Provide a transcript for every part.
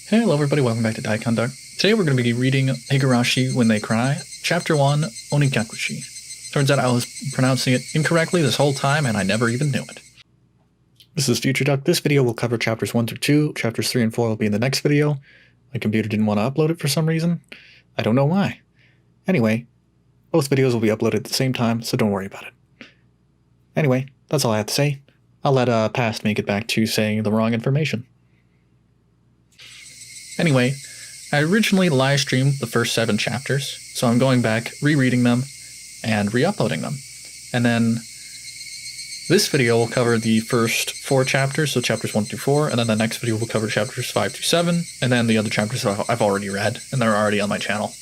Hello everybody, welcome back to Daikon. Today we're going to be reading Higurashi When They Cry, Chapter 1, Onikakushi. Turns out I was pronouncing it incorrectly this whole time and I never even knew it. This is Future Duck. This video will cover chapters 1 through 2, chapters 3 and 4 will be in the next video. My computer didn't want to upload it for some reason. I don't know why. Anyway, both videos will be uploaded at the same time, so don't worry about it. Anyway, that's all I have to say. I'll let Past make it back to saying the wrong information. Anyway, I originally live streamed the first 7 chapters, so I'm going back, rereading them, and re-uploading them. And then this video will cover the first 4 chapters, so chapters 1 through 4, and then the next video will cover chapters 5 through 7, and then the other chapters I've already read, and they're already on my channel.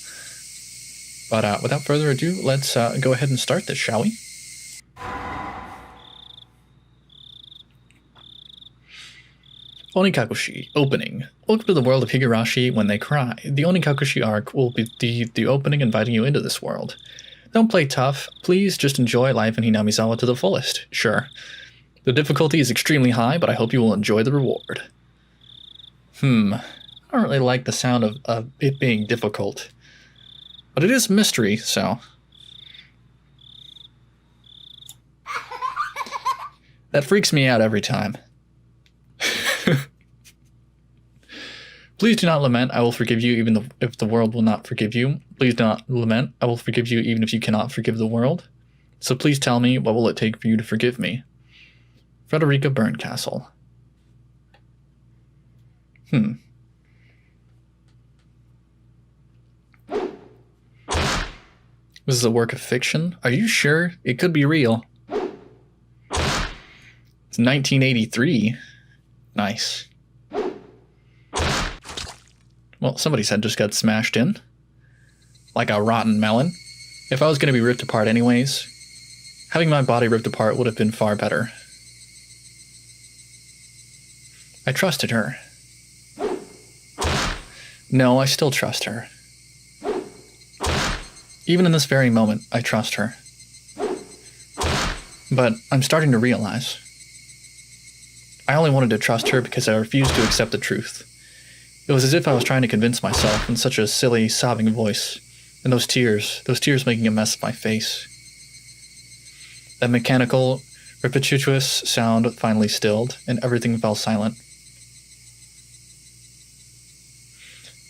But without further ado, let's go ahead and start this, shall we? Onikakushi, opening. Welcome to the world of Higurashi When They Cry. The Onikakushi arc will be the opening inviting you into this world. Don't play tough, please just enjoy life in Hinamizawa to the fullest, sure. The difficulty is extremely high, but I hope you will enjoy the reward. I don't really like the sound of it being difficult. But it is mystery, so... That freaks me out every time. Please do not lament, I will forgive you even if the world will not forgive you. Please do not lament, I will forgive you even if you cannot forgive the world. So please tell me, what will it take for you to forgive me? Frederica Berncastle. This is a work of fiction? Are you sure? It could be real. It's 1983. Nice. Well, somebody's head just got smashed in. Like a rotten melon. If I was going to be ripped apart anyways, having my body ripped apart would have been far better. I trusted her. No, I still trust her. Even in this very moment, I trust her. But I'm starting to realize. I only wanted to trust her because I refused to accept the truth. It was as if I was trying to convince myself in such a silly, sobbing voice. And those tears making a mess of my face. That mechanical, repetitious sound finally stilled, and everything fell silent.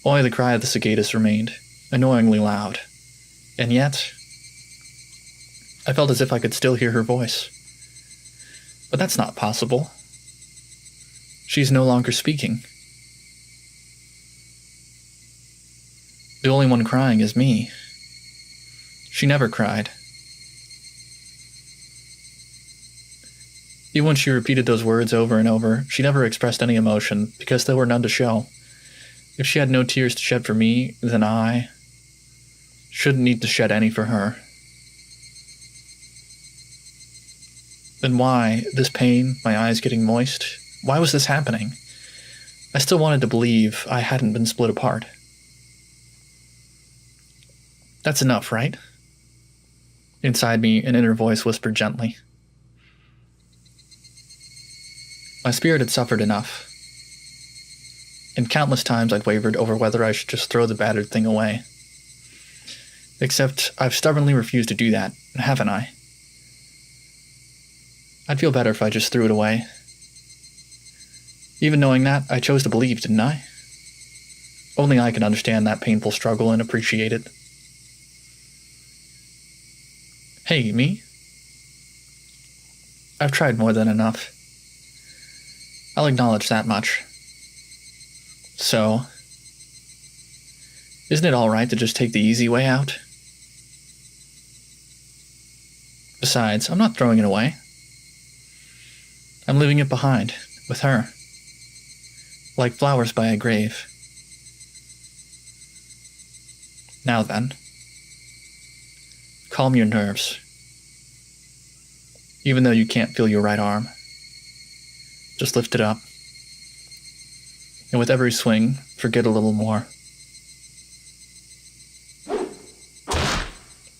Only the cry of the cicadas remained, annoyingly loud. And yet, I felt as if I could still hear her voice. But that's not possible. She's no longer speaking. The only one crying is me. She never cried. Even when she repeated those words over and over, she never expressed any emotion, because there were none to show. If she had no tears to shed for me, then I shouldn't need to shed any for her. Then why, this pain, my eyes getting moist, why was this happening? I still wanted to believe I hadn't been split apart. That's enough, right? Inside me, an inner voice whispered gently. My spirit had suffered enough. And countless times I'd wavered over whether I should just throw the battered thing away. Except I've stubbornly refused to do that, haven't I? I'd feel better if I just threw it away. Even knowing that, I chose to believe, didn't I? Only I can understand that painful struggle and appreciate it. Hey, me? I've tried more than enough. I'll acknowledge that much. So, isn't it all right to just take the easy way out? Besides, I'm not throwing it away. I'm leaving it behind, with her. Like flowers by a grave. Now then. Calm your nerves. Even though you can't feel your right arm. Just lift it up. And with every swing, forget a little more.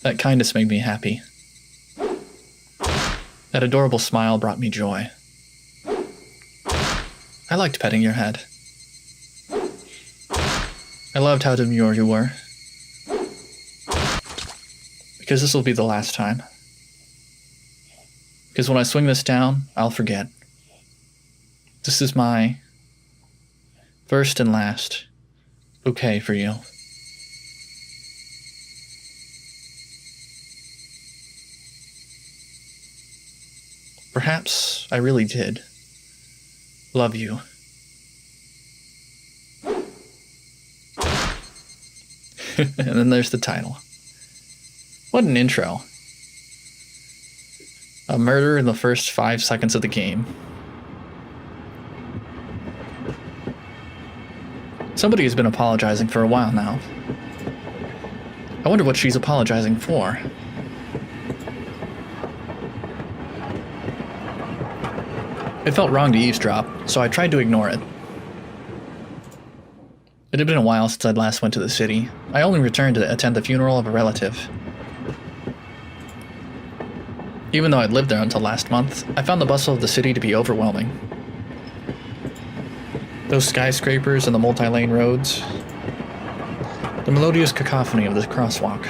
That kindness made me happy. That adorable smile brought me joy. I liked petting your head. I loved how demure you were. Because this will be the last time. Because when I swing this down, I'll forget. This is my first and last bouquet for you. Perhaps I really did love you. And then there's the title. What an intro. A murder in the first 5 seconds of the game. Somebody has been apologizing for a while now. I wonder what she's apologizing for. It felt wrong to eavesdrop, so I tried to ignore it. It had been a while since I'd last went to the city. I only returned to attend the funeral of a relative. Even though I'd lived there until last month, I found the bustle of the city to be overwhelming. Those skyscrapers and the multi-lane roads. The melodious cacophony of the crosswalk.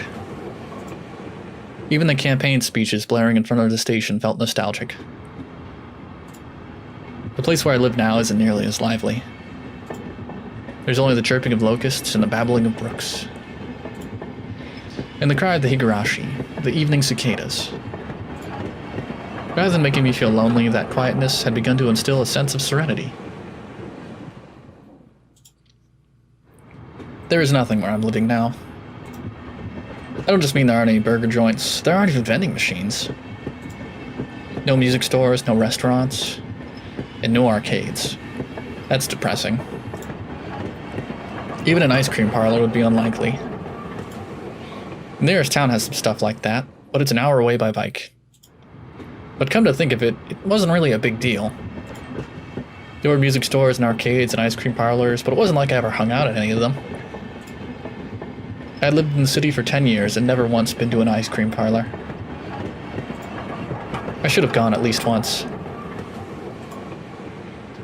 Even the campaign speeches blaring in front of the station felt nostalgic. The place where I live now isn't nearly as lively. There's only the chirping of locusts and the babbling of brooks. And the cry of the Higurashi, the evening cicadas. Rather than making me feel lonely, that quietness had begun to instill a sense of serenity. There is nothing where I'm living now. I don't just mean there aren't any burger joints, there aren't even vending machines. No music stores, no restaurants, and no arcades. That's depressing. Even an ice cream parlor would be unlikely. The nearest town has some stuff like that, but it's an hour away by bike. But come to think of it, it wasn't really a big deal. There were music stores and arcades and ice cream parlors, but it wasn't like I ever hung out at any of them. I had lived in the city for 10 years and never once been to an ice cream parlor. I should have gone at least once.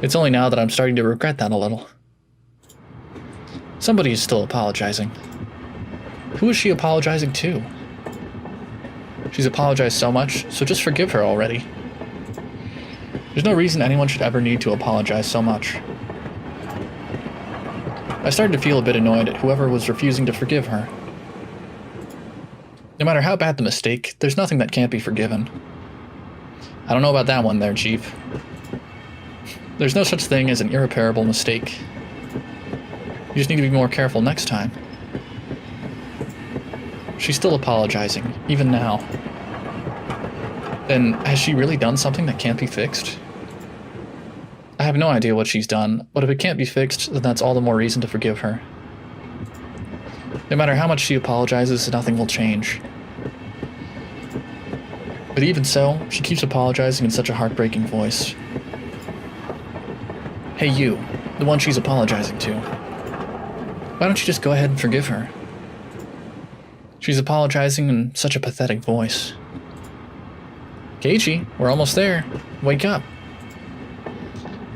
It's only now that I'm starting to regret that a little. Somebody is still apologizing. Who is she apologizing to? She's apologized so much, so just forgive her already. There's no reason anyone should ever need to apologize so much. I started to feel a bit annoyed at whoever was refusing to forgive her. No matter how bad the mistake, there's nothing that can't be forgiven. I don't know about that one there, Chief. There's no such thing as an irreparable mistake. You just need to be more careful next time. She's still apologizing, even now. Then, has she really done something that can't be fixed? I have no idea what she's done, but if it can't be fixed, then that's all the more reason to forgive her. No matter how much she apologizes, nothing will change. But even so, she keeps apologizing in such a heartbreaking voice. Hey you, the one she's apologizing to. Why don't you just go ahead and forgive her? She's apologizing in such a pathetic voice. Keiichi, we're almost there. Wake up.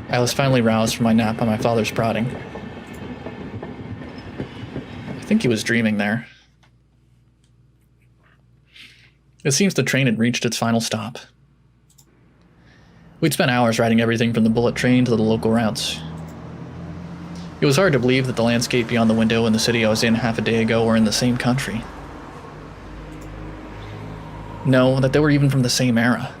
I was finally roused from my nap by my father's prodding. I think he was dreaming there. It seems the train had reached its final stop. We'd spent hours riding everything from the bullet train to the local routes. It was hard to believe that the landscape beyond the window and the city I was in half a day ago were in the same country. No, that they were even from the same era.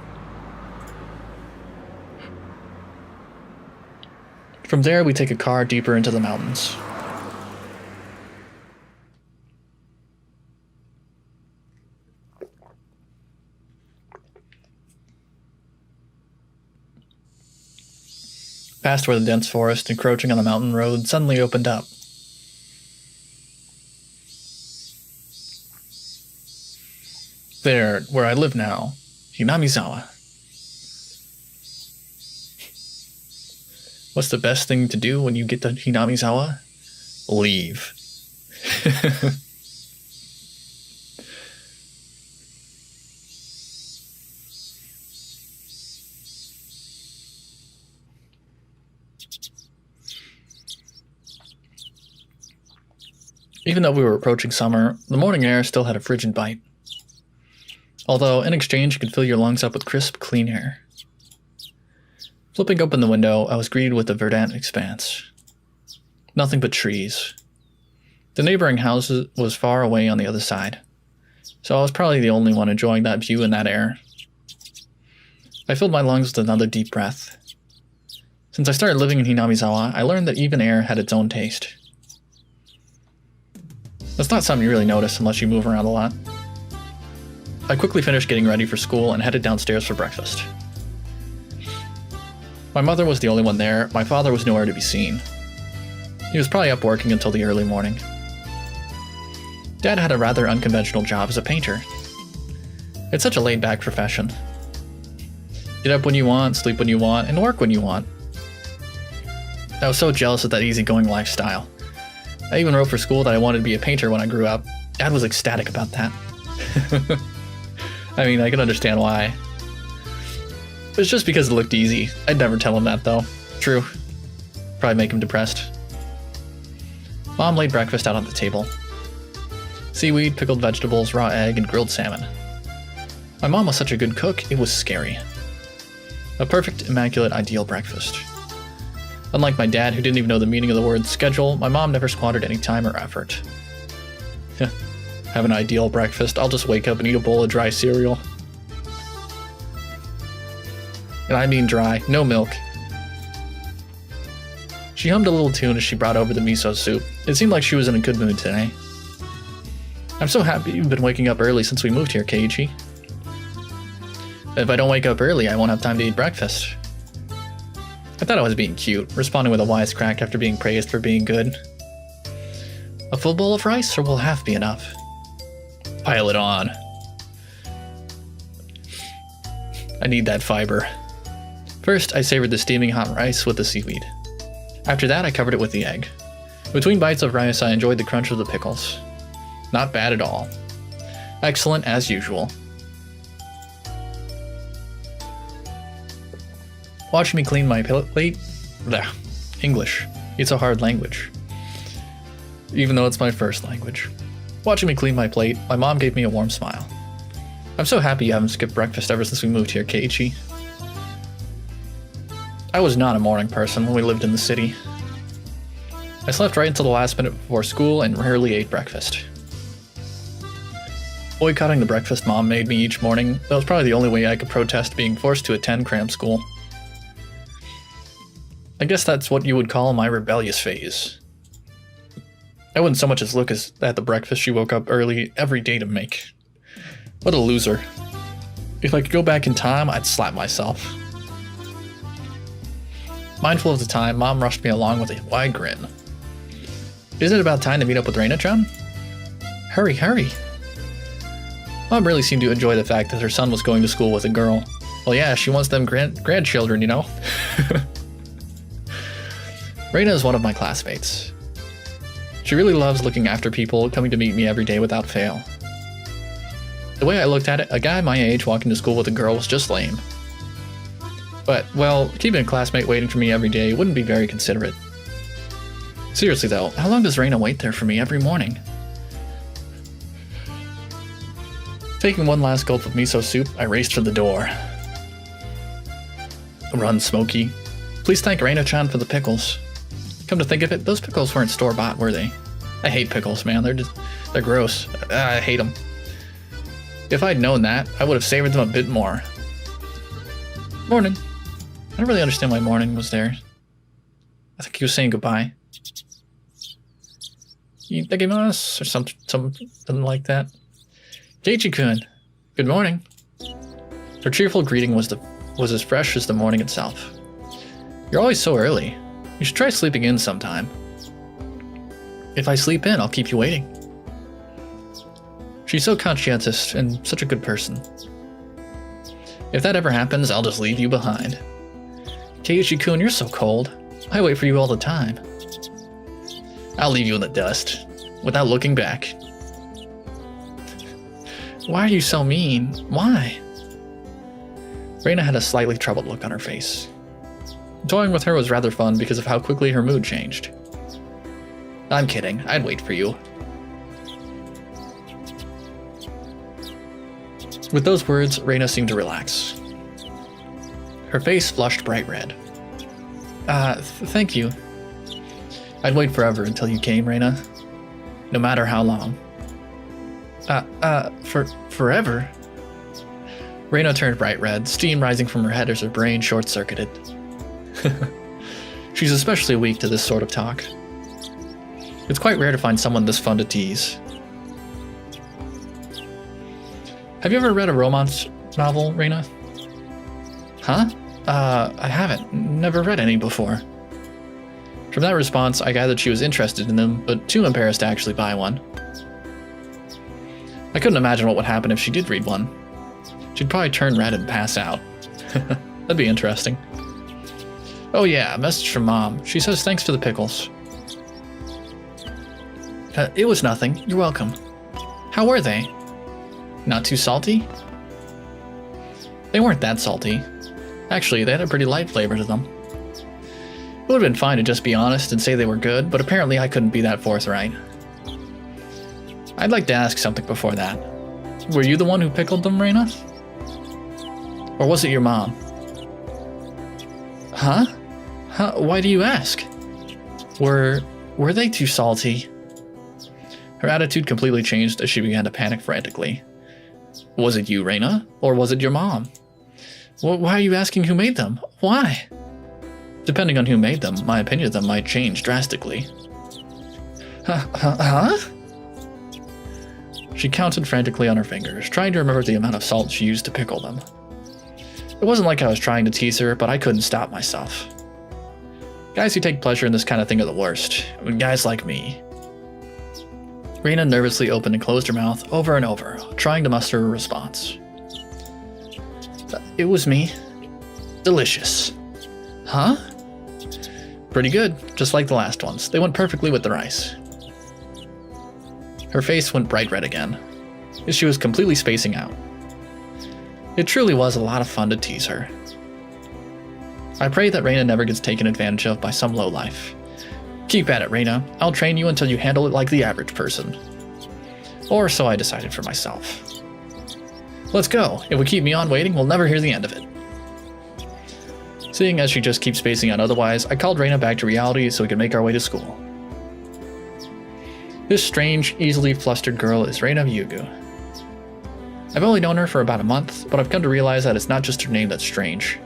From there, we take a car deeper into the mountains. Past where the dense forest encroaching on the mountain road suddenly opened up. There, where I live now, Hinamizawa. What's the best thing to do when you get to Hinamizawa? Leave. Even though we were approaching summer, the morning air still had a frigid bite. Although, in exchange, you could fill your lungs up with crisp, clean air. Flipping open the window, I was greeted with a verdant expanse. Nothing but trees. The neighboring house was far away on the other side, so I was probably the only one enjoying that view and that air. I filled my lungs with another deep breath. Since I started living in Hinamizawa, I learned that even air had its own taste. That's not something you really notice unless you move around a lot. I quickly finished getting ready for school and headed downstairs for breakfast. My mother was the only one there. My father was nowhere to be seen. He was probably up working until the early morning. Dad had a rather unconventional job as a painter. It's such a laid-back profession. Get up when you want, sleep when you want, and work when you want. I was so jealous of that easygoing lifestyle. I even wrote for school that I wanted to be a painter when I grew up. Dad was ecstatic about that. I mean, I can understand why. It's just because it looked easy. I'd never tell him that, though. True. Probably make him depressed. Mom laid breakfast out on the table. Seaweed, pickled vegetables, raw egg, and grilled salmon. My mom was such a good cook, it was scary. A perfect, immaculate, ideal breakfast. Unlike my dad, who didn't even know the meaning of the word schedule, my mom never squandered any time or effort. Have an ideal breakfast, I'll just wake up and eat a bowl of dry cereal. And I mean dry, no milk. She hummed a little tune as she brought over the miso soup. It seemed like she was in a good mood today. I'm so happy you've been waking up early since we moved here, Keiichi. If I don't wake up early, I won't have time to eat breakfast. I thought I was being cute, responding with a wisecrack after being praised for being good. A full bowl of rice, or will half be enough? Pile it on. I need that fiber. First, I savored the steaming hot rice with the seaweed. After that, I covered it with the egg. Between bites of rice, I enjoyed the crunch of the pickles. Not bad at all. Excellent as usual. Watching me clean my plate? Blech. English. It's a hard language. Even though it's my first language. Watching me clean my plate, my mom gave me a warm smile. I'm so happy you haven't skipped breakfast ever since we moved here, Keiichi. I was not a morning person when we lived in the city. I slept right until the last minute before school and rarely ate breakfast. Boycotting the breakfast mom made me each morning, that was probably the only way I could protest being forced to attend cram school. I guess that's what you would call my rebellious phase. I wouldn't so much as look at the breakfast she woke up early every day to make. What a loser. If I could go back in time, I'd slap myself. Mindful of the time, Mom rushed me along with a wide grin. Isn't it about time to meet up with Reina-chan? Hurry, hurry. Mom really seemed to enjoy the fact that her son was going to school with a girl. Well, yeah, she wants them grandchildren, you know? Reina is one of my classmates. She really loves looking after people, coming to meet me every day without fail. The way I looked at it, a guy my age walking to school with a girl was just lame. But, well, keeping a classmate waiting for me every day wouldn't be very considerate. Seriously though, how long does Reina wait there for me every morning? Taking one last gulp of miso soup, I raced for the door. Run, Smokey. Please thank Reina-chan for the pickles. Come to think of it, those pickles weren't store-bought, were they? I hate pickles, man. They're gross. I hate them. If I'd known that, I would have savored them a bit more. Morning. I don't really understand why Morning was there. I think he was saying goodbye. Itadakimasu, or something like that. Keiichi-kun, good morning. Her cheerful greeting was as fresh as the morning itself. You're always so early. You should try sleeping in sometime. If I sleep in, I'll keep you waiting. She's so conscientious and such a good person. If that ever happens, I'll just leave you behind. Keiichi-kun, you're so cold. I wait for you all the time. I'll leave you in the dust, without looking back. Why are you so mean? Why? Reina had a slightly troubled look on her face. Toying with her was rather fun because of how quickly her mood changed. I'm kidding, I'd wait for you. With those words, Reina seemed to relax. Her face flushed bright red. Thank you. I'd wait forever until you came, Reina. No matter how long. Forever? Reina turned bright red, steam rising from her head as her brain short-circuited. She's especially weak to this sort of talk. It's quite rare to find someone this fun to tease. Have you ever read a romance novel, Reina? Huh? I haven't. Never read any before. From that response, I gathered she was interested in them, but too embarrassed to actually buy one. I couldn't imagine what would happen if she did read one. She'd probably turn red and pass out. That'd be interesting. Oh yeah, a message from Mom. She says thanks for the pickles. It was nothing. You're welcome. How were they? Not too salty? They weren't that salty. Actually, they had a pretty light flavor to them. It would have been fine to just be honest and say they were good, but apparently I couldn't be that forthright. I'd like to ask something before that. Were you the one who pickled them, Reina? Or was it your mom? Huh? Why do you ask? Were they too salty? Her attitude completely changed as she began to panic frantically. Was it you, Reina? Or was it your mom? Why are you asking who made them? Why? Depending on who made them, my opinion of them might change drastically. Huh? She counted frantically on her fingers, trying to remember the amount of salt she used to pickle them. It wasn't like I was trying to tease her, but I couldn't stop myself. Guys who take pleasure in this kind of thing are the worst. Guys like me. Reina nervously opened and closed her mouth over and over, trying to muster a response. It was me. Delicious. Huh? Pretty good, just like the last ones. They went perfectly with the rice. Her face went bright red again, as she was completely spacing out. It truly was a lot of fun to tease her. I pray that Reina never gets taken advantage of by some lowlife. Keep at it, Reina. I'll train you until you handle it like the average person. Or so I decided for myself. Let's go. If we keep me on waiting, we'll never hear the end of it. Seeing as she just keeps spacing out otherwise, I called Reina back to reality so we could make our way to school. This strange, easily flustered girl is Reina Hyugu. I've only known her for about a month, but I've come to realize that it's not just her name that's strange.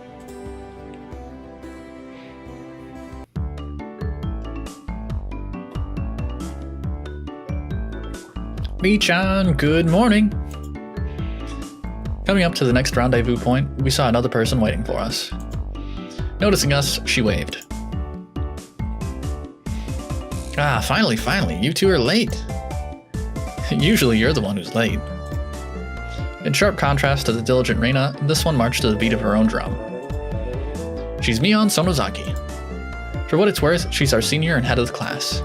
Mi-chan, good morning! Coming up to the next rendezvous point, we saw another person waiting for us. Noticing us, she waved. Ah, finally, you two are late. Usually you're the one who's late. In sharp contrast to the diligent Reina, this one marched to the beat of her own drum. She's Mion Sonozaki. For what it's worth, she's our senior and head of the class.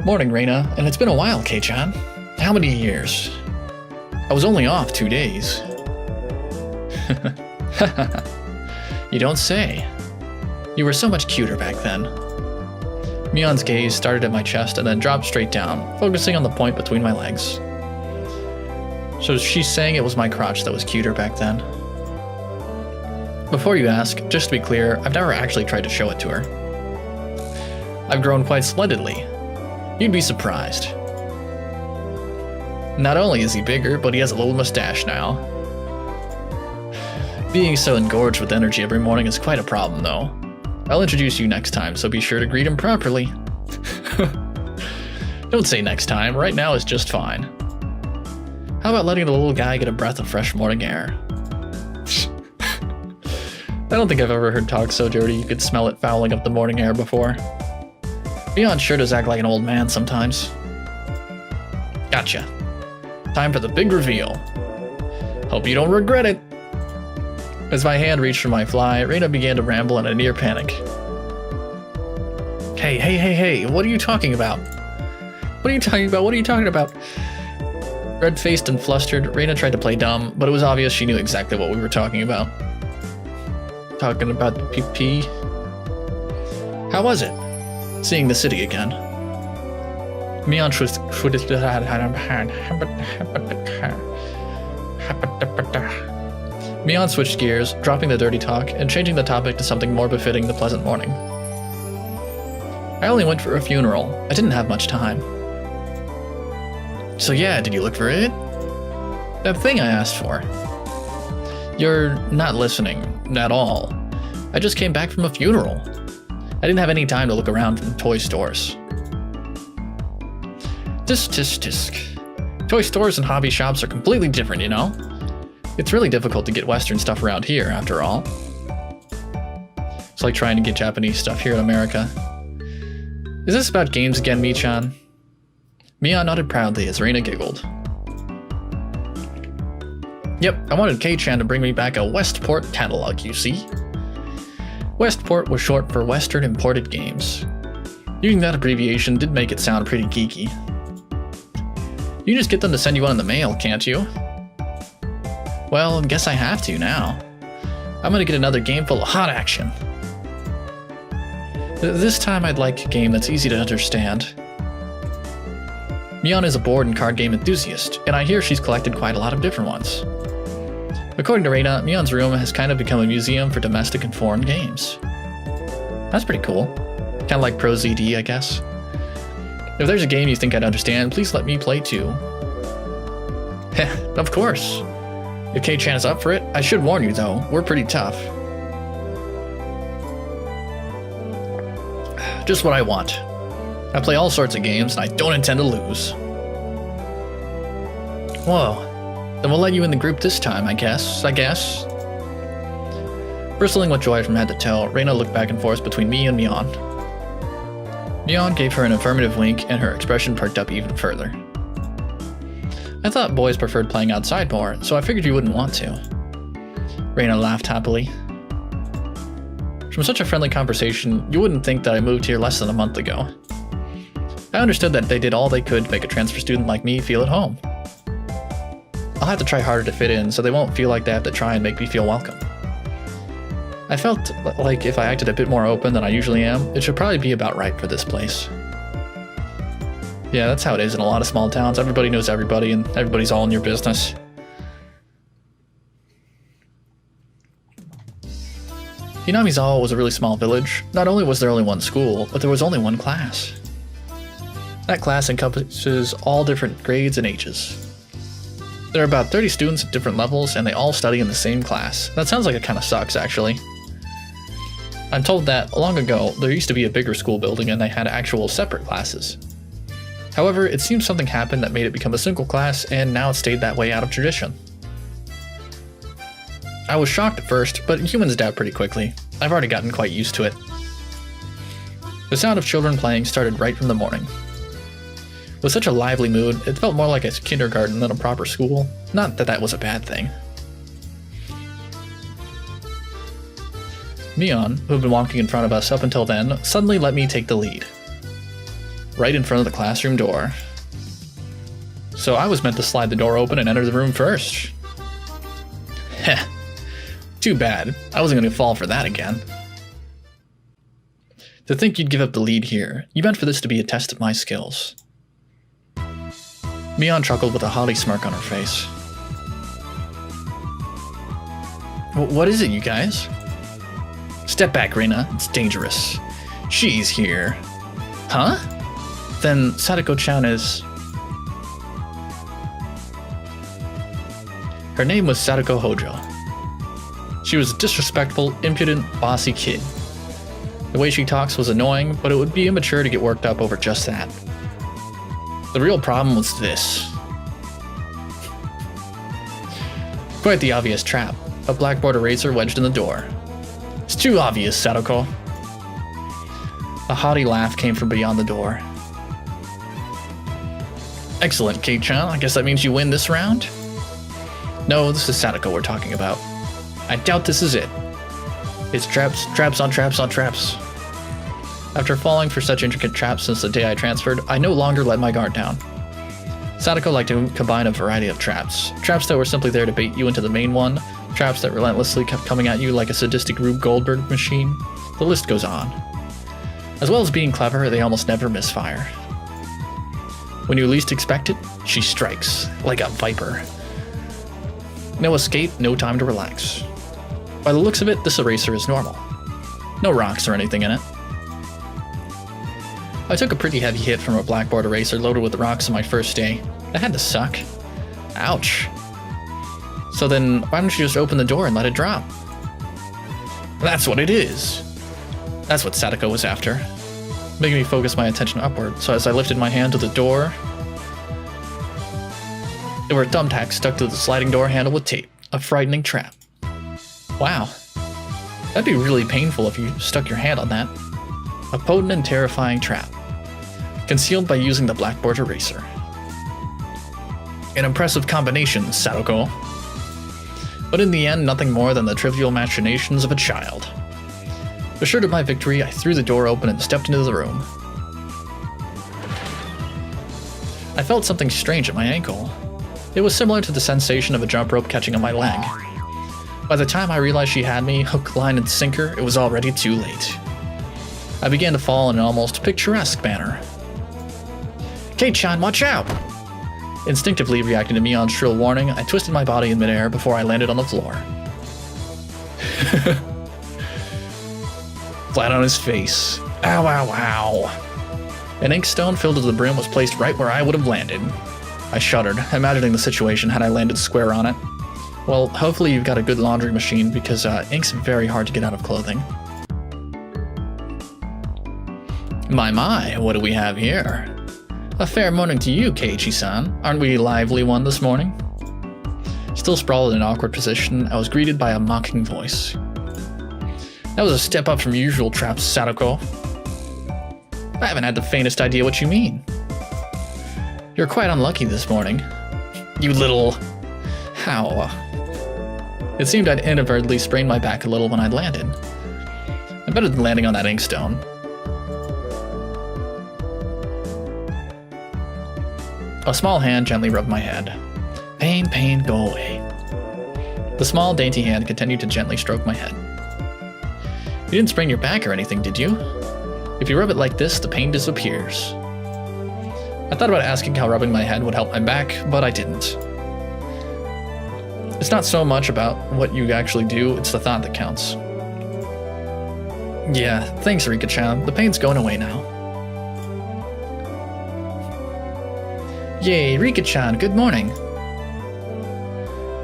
Morning, Reina, and it's been a while, Kei-chan. How many years? I was only off 2 days. You don't say. You were so much cuter back then. Mion's gaze started at my chest and then dropped straight down, focusing on the point between my legs. So she's saying it was my crotch that was cuter back then. Before you ask, just to be clear, I've never actually tried to show it to her. I've grown quite splendidly. You'd be surprised. Not only is he bigger, but he has a little mustache now. Being so engorged with energy every morning is quite a problem, though. I'll introduce you next time, so be sure to greet him properly. Don't say next time, right now is just fine. How about letting the little guy get a breath of fresh morning air? I don't think I've ever heard talk so dirty you could smell it fouling up the morning air before. Mion sure does act like an old man sometimes. Gotcha. Time for the big reveal. Hope you don't regret it. As my hand reached for my fly, Reina began to ramble in a near panic. Hey, what are you talking about? What are you talking about? Red-faced and flustered, Reina tried to play dumb, but it was obvious she knew exactly what we were talking about. Talking about the PP. How was it? Seeing the city again. Mion switched gears, dropping the dirty talk and changing the topic to something more befitting the pleasant morning. I only went for a funeral. I didn't have much time. So yeah, did you look for it? That thing I asked for. You're not listening at all. I just came back from a funeral. I didn't have any time to look around in toy stores. Tisk. Toy stores and hobby shops are completely different, you know? It's really difficult to get Western stuff around here, after all. It's like trying to get Japanese stuff here in America. Is this about games again, Michan? Mion nodded proudly as Reina giggled. Yep, I wanted K-chan to bring me back a Westport catalog, you see? Westport was short for Western Imported Games. Using that abbreviation did make it sound pretty geeky. You can just get them to send you one in the mail, can't you? Well, guess I have to now. I'm gonna get another game full of hot action. This time I'd like a game that's easy to understand. Mion is a board and card game enthusiast, and I hear she's collected quite a lot of different ones. According to Reina, Mion's room has kind of become a museum for domestic and foreign games. That's pretty cool. Kind of like Pro ZD, I guess. If there's a game you think I'd understand, please let me play too. Heh, of course. If K-chan is up for it, I should warn you though, we're pretty tough. Just what I want. I play all sorts of games, and I don't intend to lose. Whoa. Then we'll let you in the group this time, I guess. Bristling with joy from head to toe, Reina looked back and forth between me and Mion. Mion gave her an affirmative wink, and her expression perked up even further. I thought boys preferred playing outside more, so I figured you wouldn't want to. Reina laughed happily. From such a friendly conversation, you wouldn't think that I moved here less than a month ago. I understood that they did all they could to make a transfer student like me feel at home. I'll have to try harder to fit in, so they won't feel like they have to try and make me feel welcome. I felt like if I acted a bit more open than I usually am, it should probably be about right for this place. Yeah, that's how it is in a lot of small towns. Everybody knows everybody, and everybody's all in your business. Hinamizawa was a really small village. Not only was there only one school, but there was only one class. That class encompasses all different grades and ages. There are about 30 students at different levels, and they all study in the same class. That sounds like it kind of sucks, actually. I'm told that, long ago, there used to be a bigger school building and they had actual separate classes. However, it seems something happened that made it become a single class, and now it stayed that way out of tradition. I was shocked at first, but humans adapt pretty quickly. I've already gotten quite used to it. The sound of children playing started right from the morning. With such a lively mood, it felt more like a kindergarten than a proper school. Not that that was a bad thing. Mion, who had been walking in front of us up until then, suddenly let me take the lead. Right in front of the classroom door. So I was meant to slide the door open and enter the room first. Heh. Too bad. I wasn't going to fall for that again. To think you'd give up the lead here. You meant for this to be a test of my skills. Mion chuckled with a haughty smirk on her face. What is it, you guys? Step back, Reina. It's dangerous. She's here. Huh? Then Sadako-chan is... Her name was Sadako Hojo. She was a disrespectful, impudent, bossy kid. The way she talks was annoying, but it would be immature to get worked up over just that. The real problem was this. Quite the obvious trap. A blackboard eraser wedged in the door. It's too obvious, Sadako. A haughty laugh came from beyond the door. Excellent, Kate-chan. I guess that means you win this round? No, this is Sadako we're talking about. I doubt this is it. It's traps on traps on traps. After falling for such intricate traps since the day I transferred, I no longer let my guard down. Sadako liked to combine a variety of traps. Traps that were simply there to bait you into the main one, traps that relentlessly kept coming at you like a sadistic Rube Goldberg machine. The list goes on. As well as being clever, they almost never misfire. When you least expect it, she strikes, like a viper. No escape, no time to relax. By the looks of it, this eraser is normal. No rocks or anything in it. I took a pretty heavy hit from a blackboard eraser loaded with rocks on my first day. That had to suck. Ouch. So then, why don't you just open the door and let it drop? That's what it is. That's what Sadako was after. Making me focus my attention upward, so as I lifted my hand to the door, there were thumbtacks stuck to the sliding door handle with tape. A frightening trap. Wow. That'd be really painful if you stuck your hand on that. A potent and terrifying trap. Concealed by using the blackboard eraser. An impressive combination, Sadako. But in the end, nothing more than the trivial machinations of a child. Assured of my victory, I threw the door open and stepped into the room. I felt something strange at my ankle. It was similar to the sensation of a jump rope catching on my leg. By the time I realized she had me, hook, line, and sinker, it was already too late. I began to fall in an almost picturesque manner. Kate-chan, watch out! Instinctively reacting to Mion's shrill warning, I twisted my body in midair before I landed on the floor. Flat on his face. Ow, ow, ow. An inkstone filled to the brim was placed right where I would have landed. I shuddered, imagining the situation had I landed square on it. Well, hopefully you've got a good laundry machine, because ink's very hard to get out of clothing. My, what do we have here? A fair morning to you, Keiichi-san. Aren't we a lively one this morning? Still sprawled in an awkward position, I was greeted by a mocking voice. That was a step up from usual traps, Sadako. I haven't had the faintest idea what you mean. You're quite unlucky this morning. You little... How? It seemed I'd inadvertently sprained my back a little when I'd landed. I'm better than landing on that inkstone. A small hand gently rubbed my head. Pain, pain, go away. The small, dainty hand continued to gently stroke my head. You didn't sprain your back or anything, did you? If you rub it like this, the pain disappears. I thought about asking how rubbing my head would help my back, but I didn't. It's not so much about what you actually do, it's the thought that counts. Yeah, thanks, Rika-chan. The pain's going away now. Yay, Rika-chan, good morning.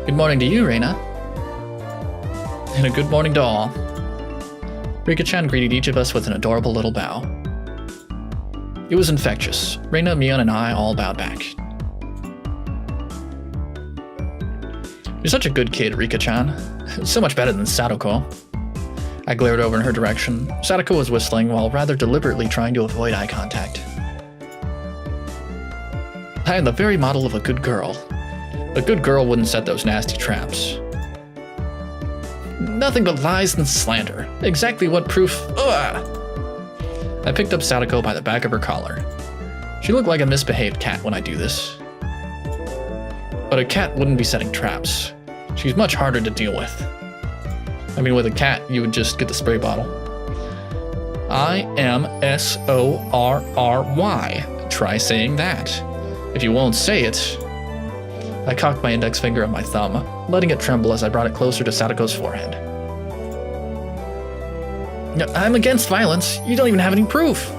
Good morning to you, Reina. And a good morning to all. Rika-chan greeted each of us with an adorable little bow. It was infectious. Reina, Mion, and I all bowed back. You're such a good kid, Rika-chan. So much better than Sadako. I glared over in her direction. Sadako was whistling while rather deliberately trying to avoid eye contact. I am the very model of a good girl. A good girl wouldn't set those nasty traps. Nothing but lies and slander. Exactly what proof... Ugh! I picked up Sadako by the back of her collar. She looked like a misbehaved cat when I do this. But a cat wouldn't be setting traps. She's much harder to deal with. I mean, with a cat, you would just get the spray bottle. I-M-S-O-R-R-Y. Try saying that. If you won't say it... I cocked my index finger on my thumb, letting it tremble as I brought it closer to Sadako's forehead. I'm against violence. You don't even have any proof.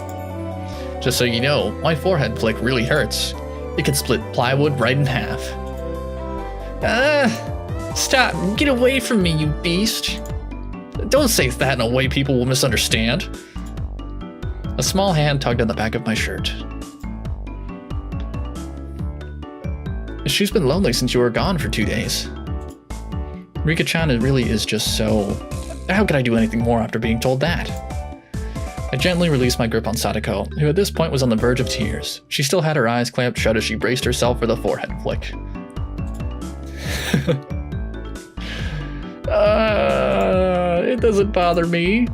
Just so you know, my forehead flick really hurts. It could split plywood right in half. Stop. Get away from me, you beast. Don't say that in a way people will misunderstand. A small hand tugged on the back of my shirt. She's been lonely since you were gone for 2 days. Rika-chan really is just so... How could I do anything more after being told that? I gently released my grip on Sadako, who at this point was on the verge of tears. She still had her eyes clamped shut as she braced herself for the forehead flick. It doesn't bother me.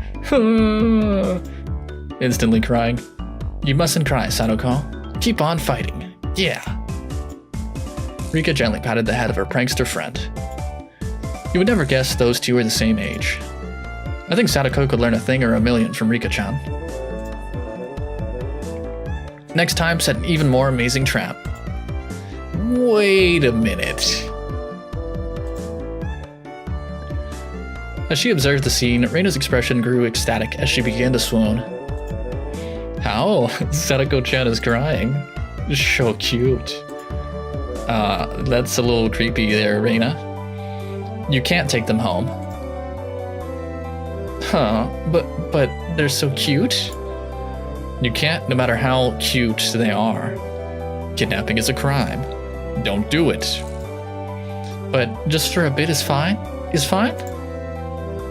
Instantly crying. You mustn't cry, Sadako. Keep on fighting. Yeah. Rika gently patted the head of her prankster friend. You would never guess those two are the same age. I think Sadako could learn a thing or a million from Rika-chan. Next time, set an even more amazing trap. Wait a minute. As she observed the scene, Reina's expression grew ecstatic as she began to swoon. How? Sadako-chan is crying. So cute. That's a little creepy there, Reina. You can't take them home. Huh, but they're so cute. You can't, no matter how cute they are. Kidnapping is a crime. Don't do it. But just for a bit is fine? Is fine?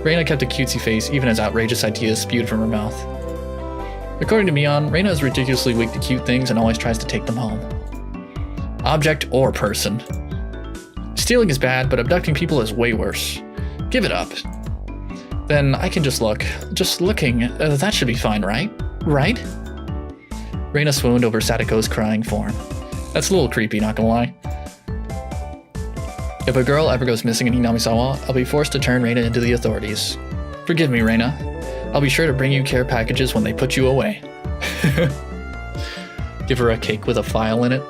Reina kept a cutesy face even as outrageous ideas spewed from her mouth. According to Mion, Reina is ridiculously weak to cute things and always tries to take them home. Object or person. Stealing is bad, but abducting people is way worse. Give it up. Then I can just look. Just looking, that should be fine, right? Right? Reina swooned over Sadako's crying form. That's a little creepy, not gonna lie. If a girl ever goes missing in Hinamizawa, I'll be forced to turn Reina into the authorities. Forgive me, Reina. I'll be sure to bring you care packages when they put you away. Give her a cake with a file in it.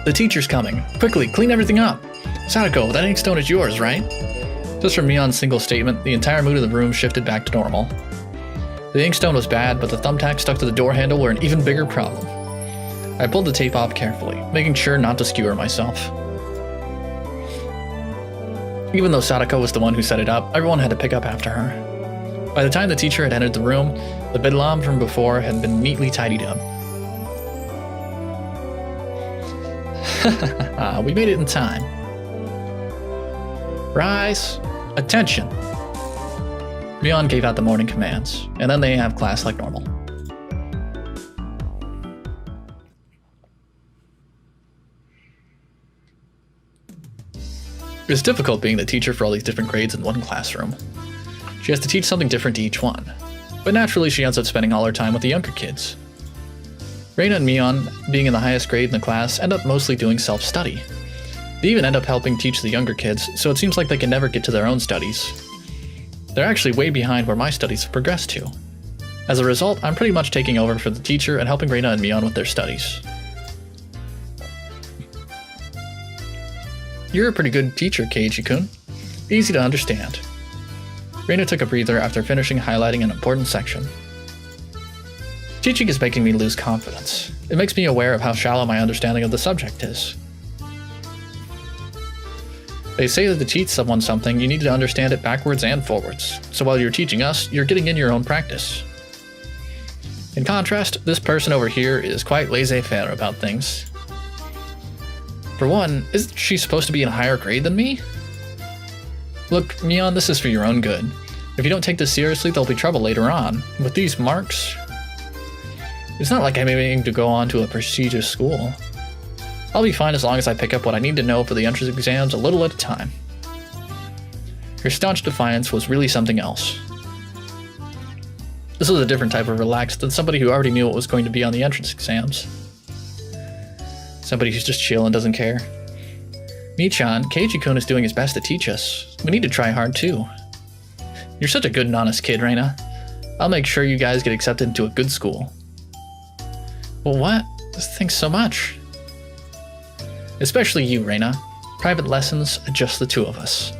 The teacher's coming. Quickly, clean everything up. Sadako, that inkstone is yours, right? Just from Mion's single statement, the entire mood of the room shifted back to normal. The inkstone was bad, but the thumbtacks stuck to the door handle were an even bigger problem. I pulled the tape off carefully, making sure not to skewer myself. Even though Sadako was the one who set it up, everyone had to pick up after her. By the time the teacher had entered the room, the bedlam from before had been neatly tidied up. We made it in time. Rise! Attention! Mion gave out the morning commands, and then they have class like normal. It's difficult being the teacher for all these different grades in one classroom. She has to teach something different to each one, but naturally she ends up spending all her time with the younger kids. Reina and Mion, being in the highest grade in the class, end up mostly doing self-study. They even end up helping teach the younger kids, so it seems like they can never get to their own studies. They're actually way behind where my studies have progressed to. As a result, I'm pretty much taking over for the teacher and helping Reina and Mion with their studies. You're a pretty good teacher, Keiichi-kun. Easy to understand. Reina took a breather after finishing highlighting an important section. Teaching is making me lose confidence. It makes me aware of how shallow my understanding of the subject is. They say that to teach someone something, you need to understand it backwards and forwards. So while you're teaching us, you're getting in your own practice. In contrast, this person over here is quite laissez-faire about things. For one, isn't she supposed to be in a higher grade than me? Look, Mion, this is for your own good. If you don't take this seriously, there'll be trouble later on. With these marks... It's not like I'm aiming to go on to a prestigious school. I'll be fine as long as I pick up what I need to know for the entrance exams a little at a time. Her staunch defiance was really something else. This was a different type of relaxed than somebody who already knew what was going to be on the entrance exams. Somebody who's just chill and doesn't care. Mi-chan, Keiichi-kun is doing his best to teach us. We need to try hard too. You're such a good and honest kid, Reina. I'll make sure you guys get accepted into a good school. Well, what? Thanks so much. Especially you, Reina. Private lessons, just the two of us.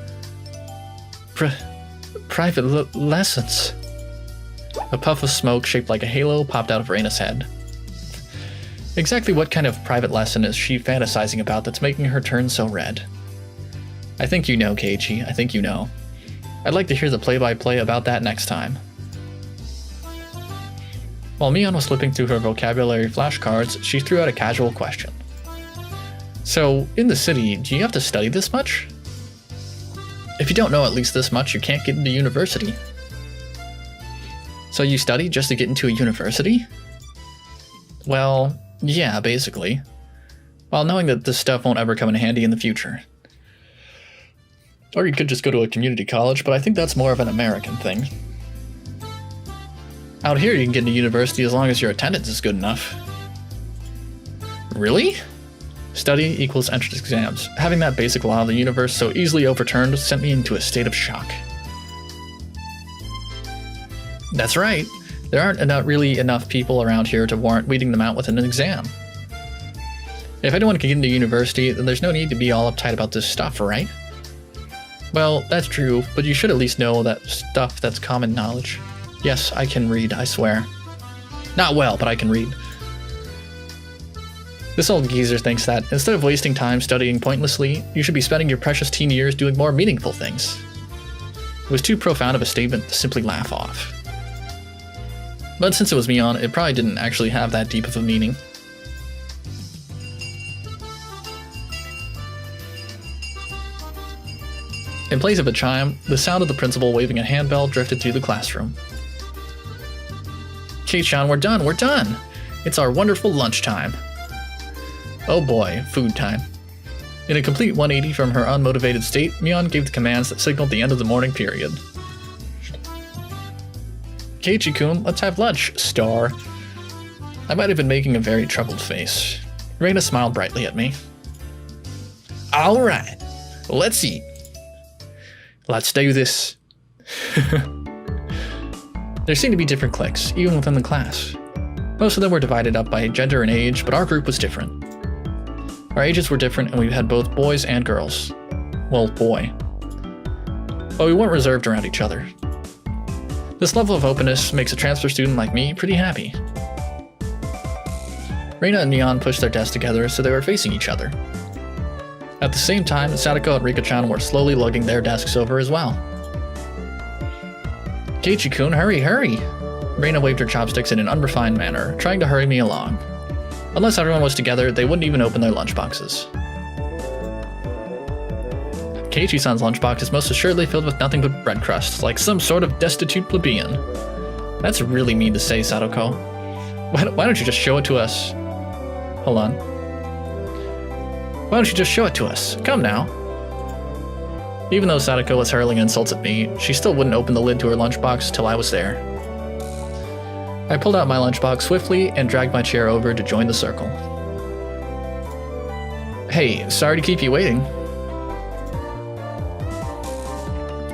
Private lessons? A puff of smoke shaped like a halo popped out of Reina's head. Exactly what kind of private lesson is she fantasizing about that's making her turn so red? I think you know, Keiichi. I think you know. I'd like to hear the play-by-play about that next time. While Mion was flipping through her vocabulary flashcards, she threw out a casual question. So, in the city, do you have to study this much? If you don't know at least this much, you can't get into university. So you study just to get into a university? Well, yeah, basically. While knowing that this stuff won't ever come in handy in the future. Or you could just go to a community college, but I think that's more of an American thing. Out here, you can get into university as long as your attendance is good enough. Really? Study equals entrance exams. Having that basic law of the universe so easily overturned sent me into a state of shock. That's right. There aren't really enough people around here to warrant weeding them out with an exam. If anyone can get into university, then there's no need to be all uptight about this stuff, right? Well, that's true, but you should at least know that stuff that's common knowledge. Yes, I can read, I swear. Not well, but I can read. This old geezer thinks that, instead of wasting time studying pointlessly, you should be spending your precious teen years doing more meaningful things. It was too profound of a statement to simply laugh off. But since it was Mion, it probably didn't actually have that deep of a meaning. In place of a chime, the sound of the principal waving a handbell drifted through the classroom. Kei-chan, we're done, we're done! It's our wonderful lunchtime. Oh boy, food time. In a complete 180 from her unmotivated state, Mion gave the commands that signaled the end of the morning period. Keiichi-kun, let's have lunch, star. I might have been making a very troubled face. Reina smiled brightly at me. Alright, let's eat. Let's do this. There seemed to be different cliques, even within the class. Most of them were divided up by gender and age, but our group was different. Our ages were different, and we had both boys and girls. Well, boy. But we weren't reserved around each other. This level of openness makes a transfer student like me pretty happy. Reina and Neon pushed their desks together so they were facing each other. At the same time, Sadako and Rika-chan were slowly lugging their desks over as well. Keiichi-kun, hurry, hurry! Reina waved her chopsticks in an unrefined manner, trying to hurry me along. Unless everyone was together, they wouldn't even open their lunchboxes. Keiichi-san's lunchbox is most assuredly filled with nothing but bread crusts, like some sort of destitute plebeian. That's really mean to say, Sadako. Why don't you just show it to us? Hold on. Why don't you just show it to us? Come now. Even though Sadako was hurling insults at me, she still wouldn't open the lid to her lunchbox till I was there. I pulled out my lunchbox swiftly and dragged my chair over to join the circle. Hey, sorry to keep you waiting.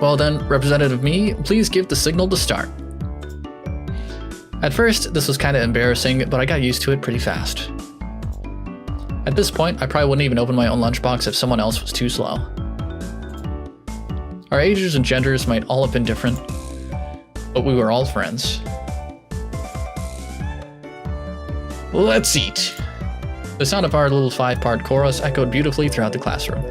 Well then, Representative Me, please give the signal to start. At first, this was kinda embarrassing, but I got used to it pretty fast. At this point, I probably wouldn't even open my own lunchbox if someone else was too slow. Our ages and genders might all have been different, but we were all friends. Let's eat! The sound of our little 5-part chorus echoed beautifully throughout the classroom.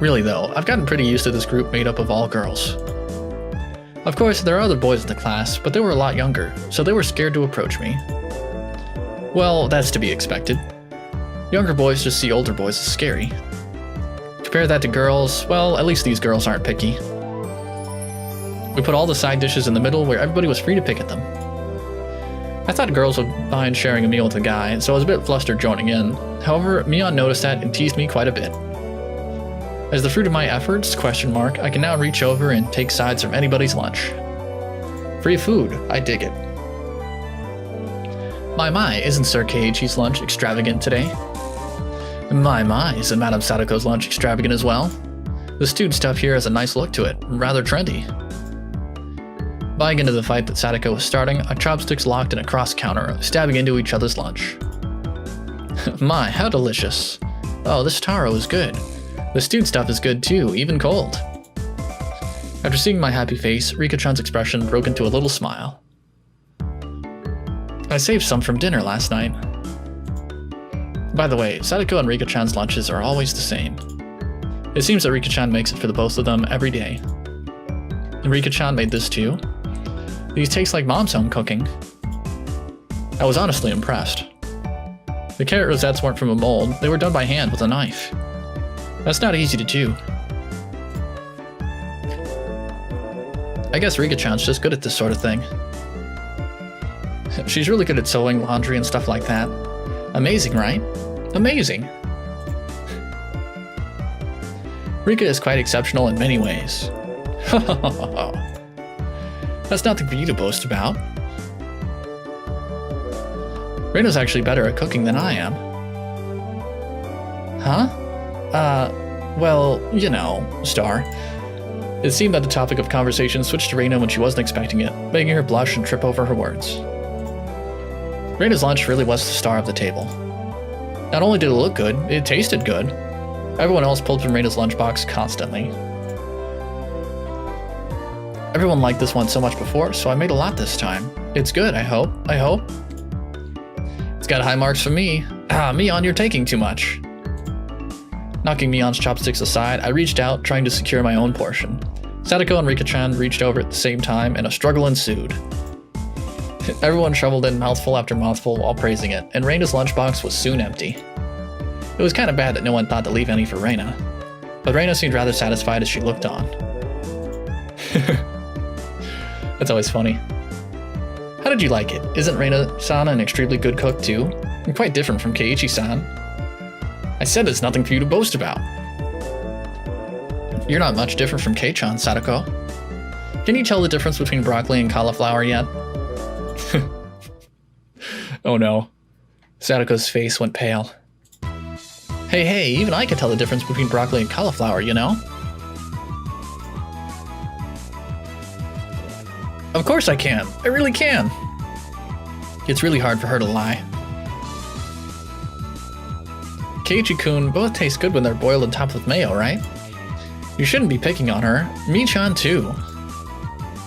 Really though, I've gotten pretty used to this group made up of all girls. Of course, there are other boys in the class, but they were a lot younger, so they were scared to approach me. Well, that's to be expected. Younger boys just see older boys as scary. Compare that to girls, well, at least these girls aren't picky. We put all the side dishes in the middle where everybody was free to pick at them. I thought girls would mind sharing a meal with a guy, so I was a bit flustered joining in. However, Mion noticed that and teased me quite a bit. As the fruit of my efforts, I can now reach over and take sides from anybody's lunch. Free food, I dig it. My, isn't Sir Keiichi's lunch extravagant today? My, isn't Madame Sadako's lunch extravagant as well? The stewed stuff here has a nice look to it, rather trendy. Buying into the fight that Sadako was starting, our chopsticks locked in a cross-counter, stabbing into each other's lunch. My, how delicious. Oh, this taro is good. The stewed stuff is good too, even cold. After seeing my happy face, Rika-chan's expression broke into a little smile. I saved some from dinner last night. By the way, Sadako and Rika-chan's lunches are always the same. It seems that Rika-chan makes it for the both of them every day. And Rika-chan made this too. These taste like mom's home cooking. I was honestly impressed. The carrot rosettes weren't from a mold, they were done by hand with a knife. That's not easy to do. I guess Rika-chan's just good at this sort of thing. She's really good at sewing, laundry, and stuff like that. Amazing, right? Amazing! Rika is quite exceptional in many ways. That's nothing for you to boast about. Reina's actually better at cooking than I am. Huh? Well, you know, Star. It seemed that the topic of conversation switched to Reina when she wasn't expecting it, making her blush and trip over her words. Reina's lunch really was the star of the table. Not only did it look good, it tasted good. Everyone else pulled from Reina's lunchbox constantly. Everyone liked this one so much before, so I made a lot this time. It's good, I hope. It's got high marks from me. Mion, you're taking too much. Knocking Mion's chopsticks aside, I reached out, trying to secure my own portion. Sadako and Rika-chan reached over at the same time, and a struggle ensued. Everyone shoveled in mouthful after mouthful while praising it, and Reina's lunchbox was soon empty. It was kind of bad that no one thought to leave any for Reina, but Reina seemed rather satisfied as she looked on. That's always funny. How did you like it? Isn't Reina-san an extremely good cook too? And quite different from Keiichi-san. I said there's nothing for you to boast about. You're not much different from Kei-chan, Sadako. Can you tell the difference between broccoli and cauliflower yet? Oh no. Sadako's face went pale. Hey, even I can tell the difference between broccoli and cauliflower, you know? Of course I can. I really can. It's really hard for her to lie. Keiichi-kun, both taste good when they're boiled and topped with mayo, right? You shouldn't be picking on her. Mi-chan too.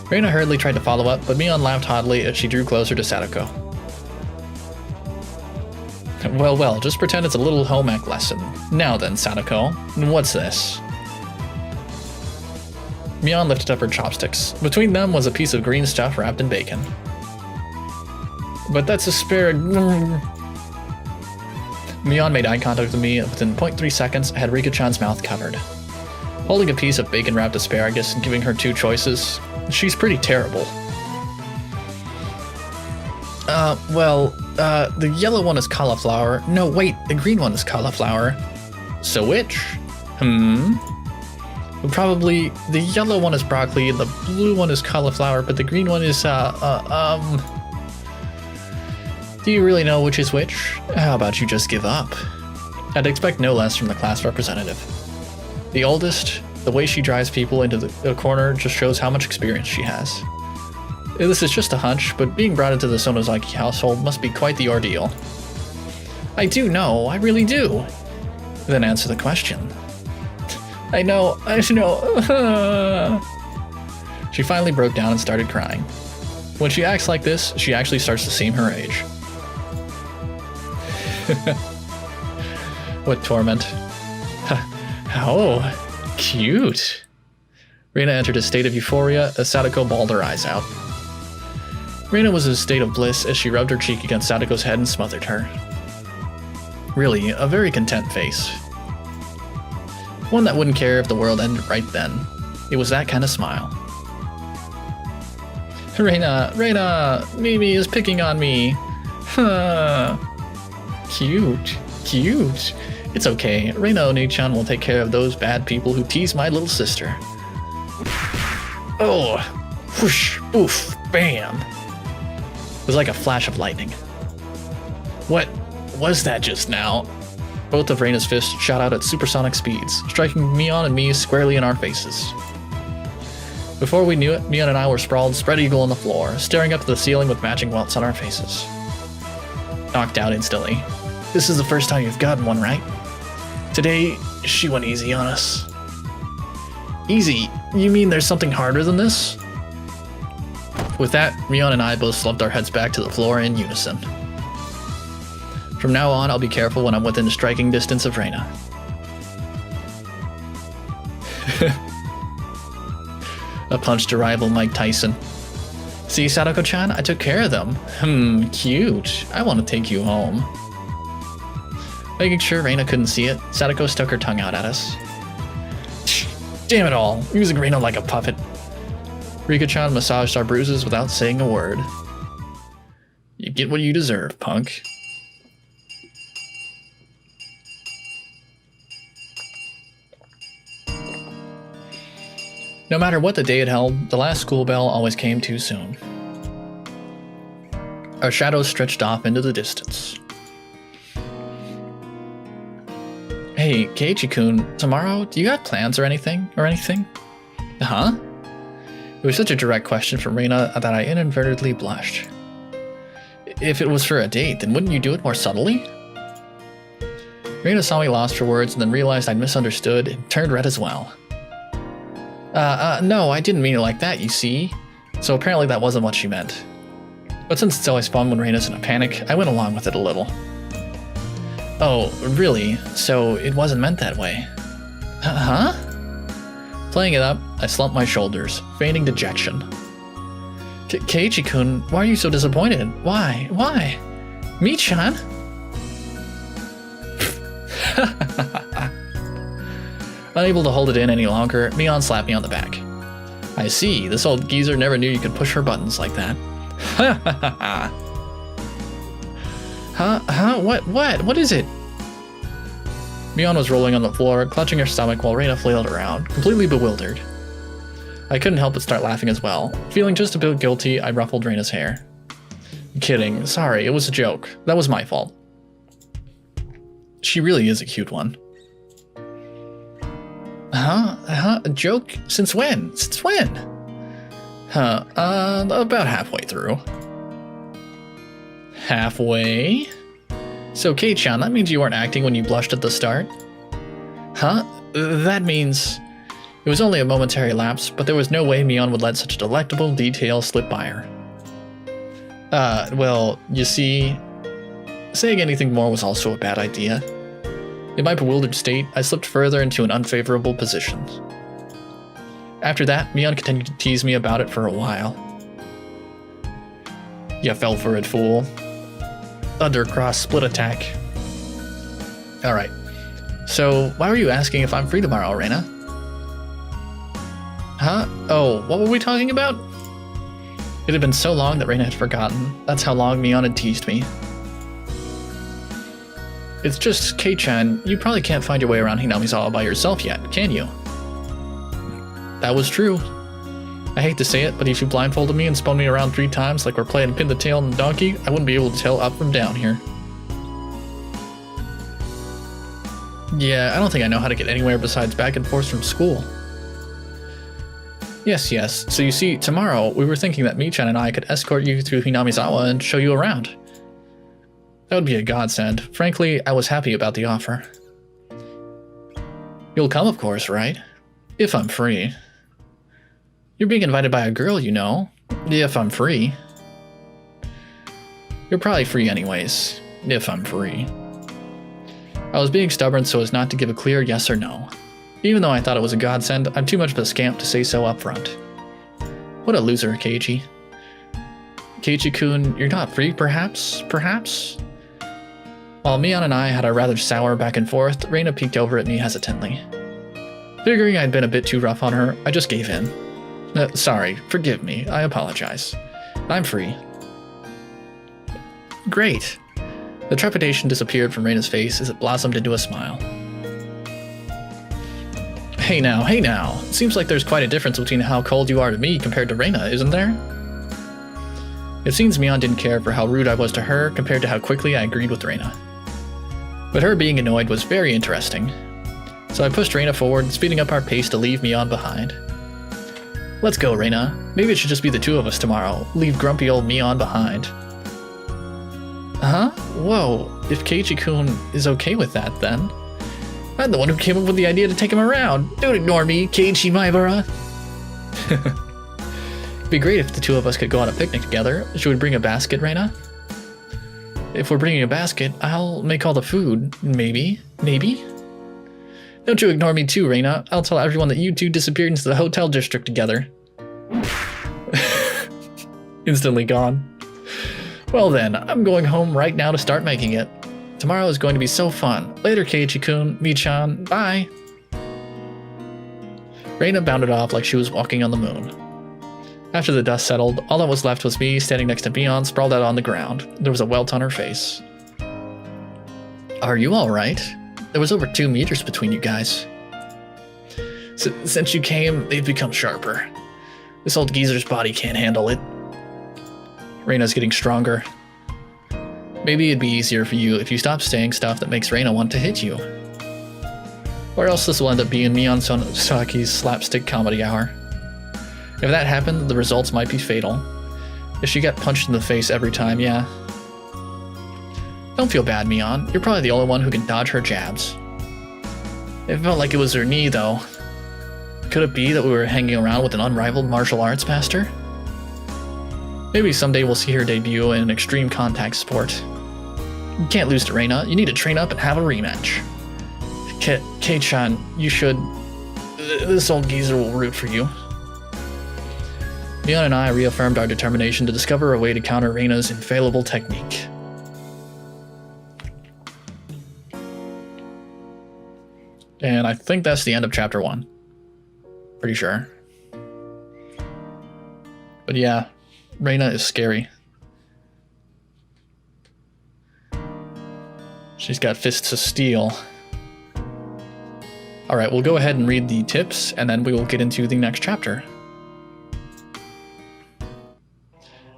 Reina hurriedly tried to follow up, but Mion laughed haughtily as she drew closer to Sadako. Well, just pretend it's a little home ec lesson. Now then, Sadako, what's this? Mion lifted up her chopsticks. Between them was a piece of green stuff wrapped in bacon. But that's asparagus. Mion made eye contact with me, and within 0.3 seconds, I had Rika-chan's mouth covered. Holding a piece of bacon-wrapped asparagus and giving her two choices, she's pretty terrible. The yellow one is cauliflower. No, wait, the green one is cauliflower. So which? Probably the yellow one is broccoli, the blue one is cauliflower, but the green one is, Do you really know which is which? How about you just give up? I'd expect no less from the class representative. The oldest, the way she drives people into the corner just shows how much experience she has. This is just a hunch, but being brought into the Sonozaki household must be quite the ordeal. I do know, I really do. Then answer the question. I know. She finally broke down and started crying. When she acts like this, she actually starts to seem her age. What torment. How cute. Reina entered a state of euphoria as Sadako bawled her eyes out. Reina was in a state of bliss as she rubbed her cheek against Sadako's head and smothered her. Really, a very content face. One that wouldn't care if the world ended right then. It was that kind of smile. Reina, Mimi is picking on me. Cute. It's okay. Reina Oni-chan will take care of those bad people who tease my little sister. Oh, whoosh, oof, bam. It was like a flash of lightning. What was that just now? Both of Reina's fists shot out at supersonic speeds, striking Mion and me squarely in our faces. Before we knew it, Mion and I were sprawled spread eagle on the floor, staring up at the ceiling with matching welts on our faces. Knocked out instantly. This is the first time you've gotten one, right? Today, she went easy on us. Easy? You mean there's something harder than this? With that, Mion and I both slumped our heads back to the floor in unison. From now on, I'll be careful when I'm within striking distance of Reina. A punch to rival Mike Tyson. See, Sadako-chan, I took care of them. Cute. I want to take you home. Making sure Reina couldn't see it, Sadako stuck her tongue out at us. Damn it all, using Reina like a puppet. Rika-chan massaged our bruises without saying a word. You get what you deserve, punk. No matter what the day it held, the last school bell always came too soon. Our shadows stretched off into the distance. Hey, Keiichi-kun, tomorrow, do you have plans or anything? Huh? It was such a direct question from Reina that I inadvertently blushed. If it was for a date, then wouldn't you do it more subtly? Reina saw me lost for words and then realized I'd misunderstood and turned red as well. No, I didn't mean it like that, you see. So apparently that wasn't what she meant. But since it's always fun when Reina's in a panic, I went along with it a little. Oh, really? So it wasn't meant that way? Huh? Playing it up, I slumped my shoulders, feigning dejection. Keiichi-kun, why are you so disappointed? Why? Why? Me-chan? Unable to hold it in any longer, Mion slapped me on the back. I see, this old geezer never knew you could push her buttons like that. Huh? What is it? Mion was rolling on the floor, clutching her stomach while Reina flailed around, completely bewildered. I couldn't help but start laughing as well. Feeling just a bit guilty, I ruffled Reina's hair. Kidding, sorry, it was a joke. That was my fault. She really is a cute one. Huh? A joke? Since when? Since when? About halfway through. Halfway? So, Kei-chan, that means you weren't acting when you blushed at the start? Huh? That means... It was only a momentary lapse, but there was no way Mion would let such a delectable detail slip by her. Well, you see... Saying anything more was also a bad idea. In my bewildered state, I slipped further into an unfavorable position. After that, Mion continued to tease me about it for a while. You fell for it, fool. Undercross split attack. Alright. So, why were you asking if I'm free tomorrow, Reina? Huh? Oh, what were we talking about? It had been so long that Reina had forgotten. That's how long Mion had teased me. It's just, Kei-chan, you probably can't find your way around Hinamizawa by yourself yet, can you? That was true. I hate to say it, but if you blindfolded me and spun me around 3 times like we're playing pin the tail on the donkey, I wouldn't be able to tell up from down here. Yeah, I don't think I know how to get anywhere besides back and forth from school. Yes. So you see, tomorrow we were thinking that Mi-chan and I could escort you through Hinamizawa and show you around. That would be a godsend. Frankly, I was happy about the offer. You'll come, of course, right? If I'm free. You're being invited by a girl, you know. If I'm free. You're probably free anyways. If I'm free. I was being stubborn so as not to give a clear yes or no. Even though I thought it was a godsend, I'm too much of a scamp to say so upfront. What a loser, Keiichi. Keiichi-kun, you're not free, perhaps? Perhaps? While Mion and I had a rather sour back and forth, Reina peeked over at me hesitantly. Figuring I'd been a bit too rough on her, I just gave in. Sorry, forgive me, I apologize. I'm free. Great. The trepidation disappeared from Reina's face as it blossomed into a smile. Hey now. Seems like there's quite a difference between how cold you are to me compared to Reina, isn't there? It seems Mion didn't care for how rude I was to her compared to how quickly I agreed with Reina. But her being annoyed was very interesting. So I pushed Reina forward, speeding up our pace to leave Mion behind. Let's go, Reina. Maybe it should just be the 2 of us tomorrow. Leave grumpy old Mion behind. Huh? Whoa, if Keiichi-kun is okay with that, then. I'm the one who came up with the idea to take him around. Don't ignore me, Keiichi Maibara. It'd be great if the 2 of us could go on a picnic together. Should we bring a basket, Reina? If we're bringing a basket, I'll make all the food. Maybe? Don't you ignore me too, Reina. I'll tell everyone that you 2 disappeared into the hotel district together. Instantly gone. Well then, I'm going home right now to start making it. Tomorrow is going to be so fun. Later, Keiichi-kun, Mi-chan, bye. Reina bounded off like she was walking on the moon. After the dust settled, all that was left was me standing next to Mion sprawled out on the ground. There was a welt on her face. Are you alright? There was over 2 meters between you guys. Since you came, they've become sharper. This old geezer's body can't handle it. Reina's getting stronger. Maybe it'd be easier for you if you stopped saying stuff that makes Reina want to hit you. Or else this will end up being Mion Saki's slapstick comedy hour. If that happened, the results might be fatal. If she got punched in the face every time, yeah. Don't feel bad, Mion. You're probably the only one who can dodge her jabs. It felt like it was her knee, though. Could it be that we were hanging around with an unrivaled martial arts master? Maybe someday we'll see her debut in an extreme contact sport. You can't lose to Reina. You need to train up and have a rematch. Kei-chan, you should... This old geezer will root for you. Mion and I reaffirmed our determination to discover a way to counter Reina's infallible technique. And I think that's the end of chapter 1. Pretty sure. But yeah, Reina is scary. She's got fists of steel. Alright, we'll go ahead and read the tips, and then we will get into the next chapter.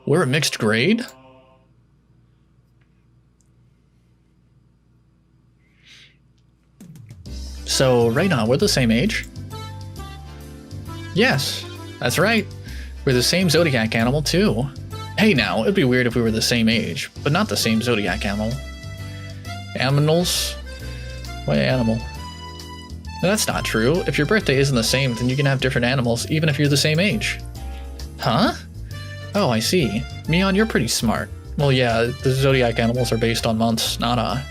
We're a mixed grade? So, Reina, we're the same age? Yes, that's right. We're the same zodiac animal, too. Hey now, it'd be weird if we were the same age, but not the same zodiac animal. Aminals? What animal? No, that's not true. If your birthday isn't the same, then you can have different animals, even if you're the same age. Huh? Oh, I see. Mion, you're pretty smart. Well, yeah, the zodiac animals are based on months, not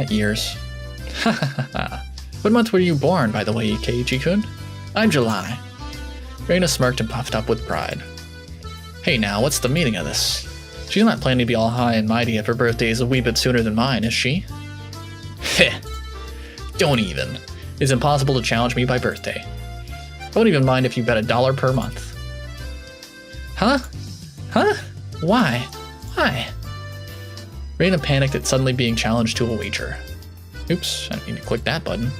years. What month were you born, by the way, Keiichi-kun? I'm July. Reina smirked and puffed up with pride. Hey now, what's the meaning of this? She's not planning to be all high and mighty if her birthday is a wee bit sooner than mine, is she? Heh. Don't even. It's impossible to challenge me by birthday. I won't even mind if you bet $1 per month. Huh? Huh? Why? Why? Reina panicked at suddenly being challenged to a wager. Oops, I didn't mean to click that button.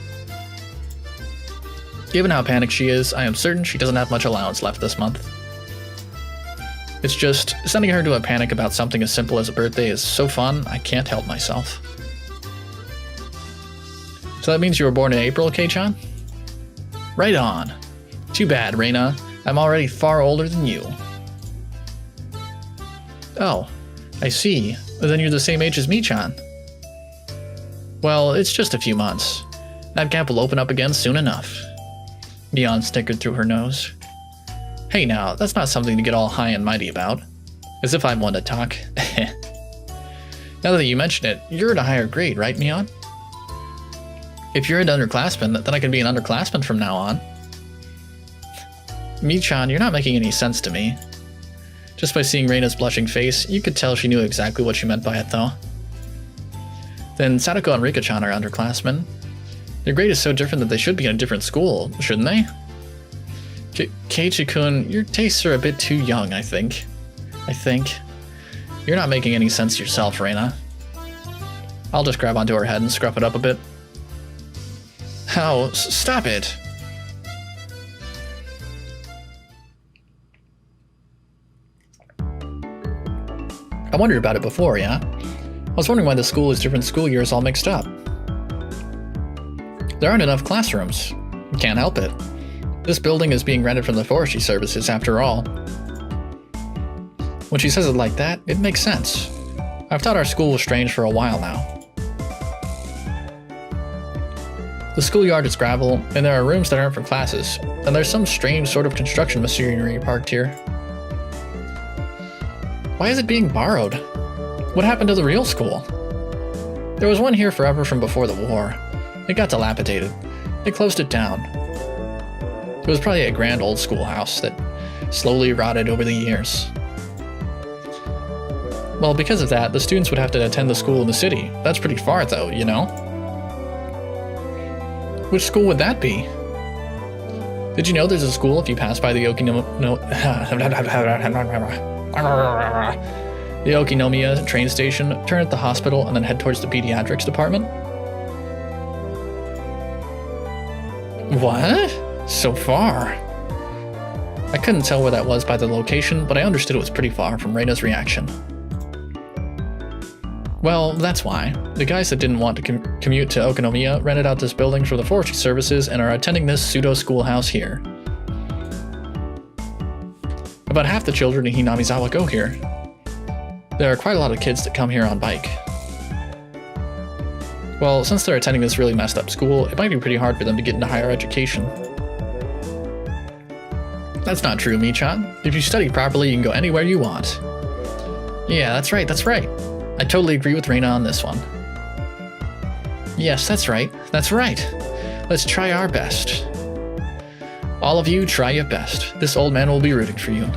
Given how panicked she is, I am certain she doesn't have much allowance left this month. It's just, sending her to a panic about something as simple as a birthday is so fun, I can't help myself. So that means you were born in April, Kei-chan? Right on. Too bad, Reina. I'm already far older than you. Oh, I see. Then you're the same age as me-chan. Well, it's just a few months. That gap will open up again soon enough. Mion snickered through her nose. Hey now, that's not something to get all high and mighty about. As if I'm one to talk. Now that you mention it, you're at a higher grade, right, Mion? If you're an underclassman, then I can be an underclassman from now on. Mi-chan, you're not making any sense to me. Just by seeing Reina's blushing face, you could tell she knew exactly what she meant by it, though. Then Sadako and Rika-chan are underclassmen. Their grade is so different that they should be in a different school, shouldn't they? Keiichi-kun, your tastes are a bit too young, I think. You're not making any sense yourself, Reina. I'll just grab onto her head and scruff it up a bit. How? Stop it! I wondered about it before, yeah? I was wondering why the school is different school years all mixed up. There aren't enough classrooms. Can't help it. This building is being rented from the forestry services after all. When she says it like that, it makes sense. I've thought our school was strange for a while now. The schoolyard is gravel, and there are rooms that aren't for classes, and there's some strange sort of construction machinery parked here. Why is it being borrowed? What happened to the real school? There was one here forever from before the war. It got dilapidated. They closed it down. It was probably a grand old schoolhouse that slowly rotted over the years. Well, because of that, the students would have to attend the school in the city. That's pretty far, though, you know? Which school would that be? Did you know there's a school if you pass by the Okinomiya train station, turn at the hospital, and then head towards the pediatrics department? What? So far? I couldn't tell where that was by the location, but I understood it was pretty far from Reina's reaction. Well, that's why. The guys that didn't want to commute to Okinomiya rented out this building for the forestry services and are attending this pseudo-schoolhouse here. About half the children in Hinamizawa go here. There are quite a lot of kids that come here on bike. Well, since they're attending this really messed up school, it might be pretty hard for them to get into higher education. That's not true, Michan. If you study properly, you can go anywhere you want. Yeah, that's right, that's right. I totally agree with Reina on this one. Yes, that's right, that's right. Let's try our best. All of you, try your best. This old man will be rooting for you.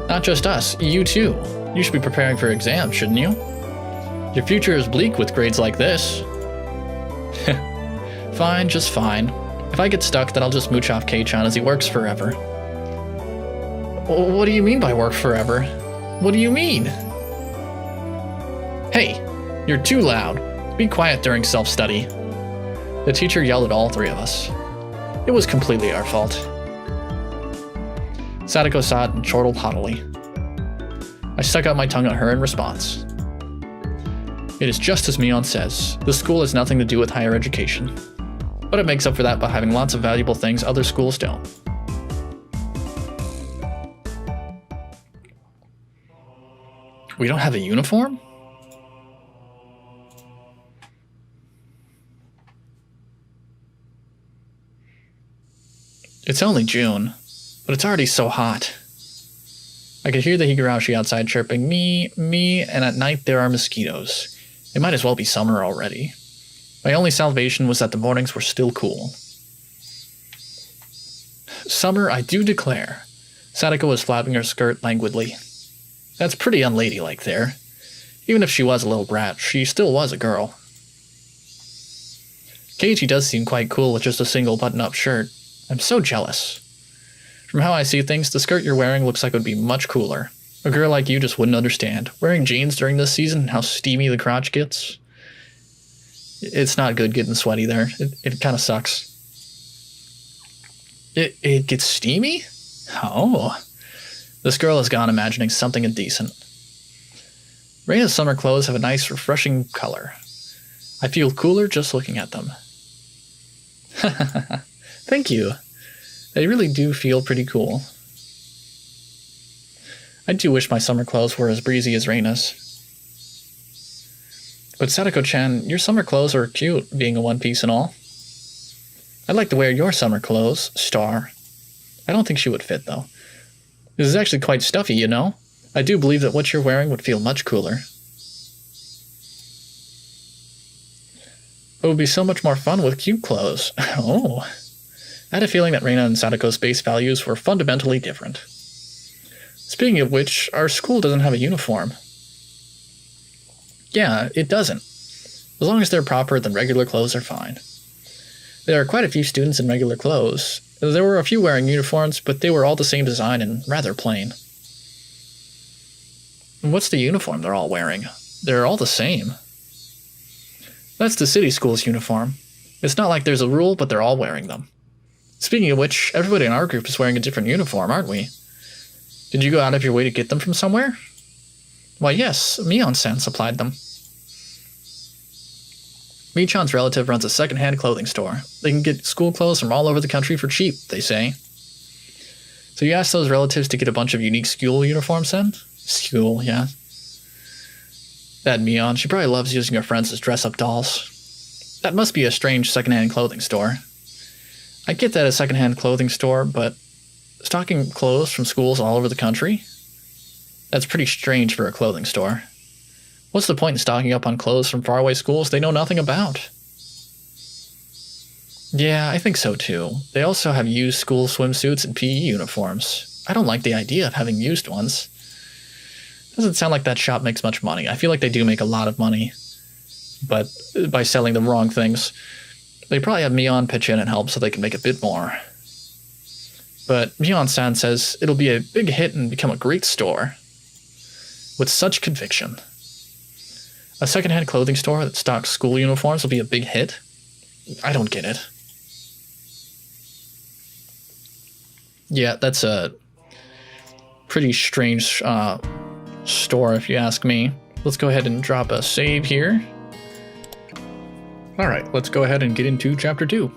Not just us, you too. You should be preparing for exams, shouldn't you? Your future is bleak with grades like this. Fine, just fine. If I get stuck, then I'll just mooch off Kei-chan as he works forever. What do you mean by work forever? What do you mean? Hey, you're too loud. Be quiet during self-study. The teacher yelled at all three of us. It was completely our fault. Sadako saw it and chortled haughtily. I stuck out my tongue at her in response. It is just as Mion says, this school has nothing to do with higher education. But it makes up for that by having lots of valuable things other schools don't. We don't have a uniform? It's only June, but it's already so hot. I could hear the Higurashi outside chirping, me, and at night there are mosquitoes. It might as well be summer already. My only salvation was that the mornings were still cool. Summer, I do declare. Sadako was flapping her skirt languidly. That's pretty unladylike there. Even if she was a little brat, she still was a girl. Keiichi does seem quite cool with just a single button-up shirt. I'm so jealous. From how I see things, the skirt you're wearing looks like it would be much cooler. A girl like you just wouldn't understand. Wearing jeans during this season and how steamy the crotch gets. It's not good getting sweaty there. It kind of sucks. It gets steamy? Oh. This girl has gone imagining something indecent. Reina's summer clothes have a nice, refreshing color. I feel cooler just looking at them. Thank you. They really do feel pretty cool. I do wish my summer clothes were as breezy as Reina's. But Sadako-chan, your summer clothes are cute, being a one-piece and all. I'd like to wear your summer clothes, Star. I don't think she would fit, though. This is actually quite stuffy, you know? I do believe that what you're wearing would feel much cooler. It would be so much more fun with cute clothes. Oh. I had a feeling that Reina and Sadako's base values were fundamentally different. Speaking of which, our school doesn't have a uniform. Yeah, it doesn't. As long as they're proper, then regular clothes are fine. There are quite a few students in regular clothes. There were a few wearing uniforms, but they were all the same design and rather plain. What's the uniform they're all wearing? They're all the same. That's the city school's uniform. It's not like there's a rule, but they're all wearing them. Speaking of which, everybody in our group is wearing a different uniform, aren't we? Did you go out of your way to get them from somewhere? Why yes, Mion-san supplied them. Michan's relative runs a second-hand clothing store. They can get school clothes from all over the country for cheap, they say. So you asked those relatives to get a bunch of unique school uniforms then? School, yeah. That Mion, she probably loves using her friends as dress-up dolls. That must be a strange second-hand clothing store. I get that a second-hand clothing store, but stocking clothes from schools all over the country? That's pretty strange for a clothing store. What's the point in stocking up on clothes from faraway schools they know nothing about? Yeah, I think so too. They also have used school swimsuits and PE uniforms. I don't like the idea of having used ones. Doesn't sound like that shop makes much money. I feel like they do make a lot of money, but by selling the wrong things. They probably have Mion pitch in and help so they can make a bit more. But Mion-san says it'll be a big hit and become a great store. With such conviction. A secondhand clothing store that stocks school uniforms will be a big hit? I don't get it. Yeah, that's a pretty strange store if you ask me. Let's go ahead and drop a save here. Alright, let's go ahead and get into Chapter 2.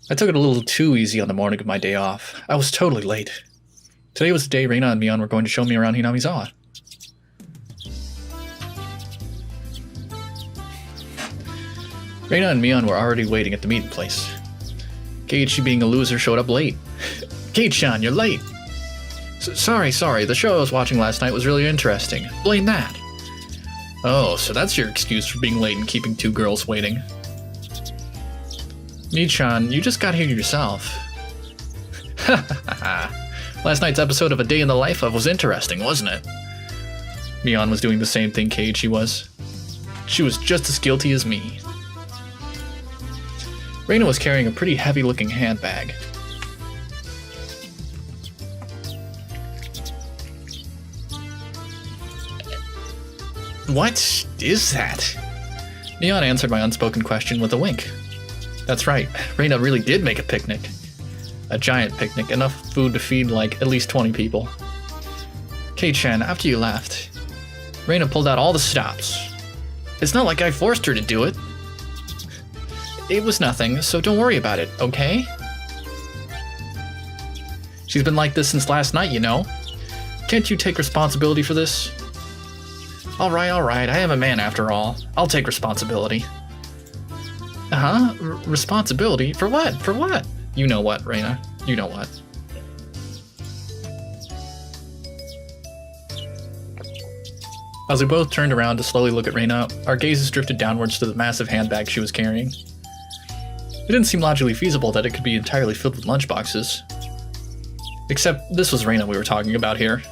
I took it a little too easy on the morning of my day off. I was totally late. Today was the day Reina and Mion were going to show me around Hinamizawa. Reina and Mion were already waiting at the meeting place. Keiichi, being a loser, showed up late. Keiichi-chan, you're late! Sorry, the show I was watching last night was really interesting. Blame that! Oh, so that's your excuse for being late and keeping two girls waiting. Mi-chan, you just got here yourself. Last night's episode of A Day in the Life of was interesting, wasn't it? Mion was doing the same thing Keiichi was. She was just as guilty as me. Reina was carrying a pretty heavy-looking handbag. What is that? Mion answered my unspoken question with a wink. That's right, Reina really did make a picnic. A giant picnic, enough food to feed like at least 20 people. Kei-chan, after you left, Reina pulled out all the stops. It's not like I forced her to do it. It was nothing, so don't worry about it, okay? She's been like this since last night, you know. Can't you take responsibility for this? Alright, I am a man after all. I'll take responsibility. Responsibility? For what? For what? You know what, Reina. You know what. As we both turned around to slowly look at Reina, our gazes drifted downwards to the massive handbag she was carrying. It didn't seem logically feasible that it could be entirely filled with lunchboxes. Except this was Reina we were talking about here.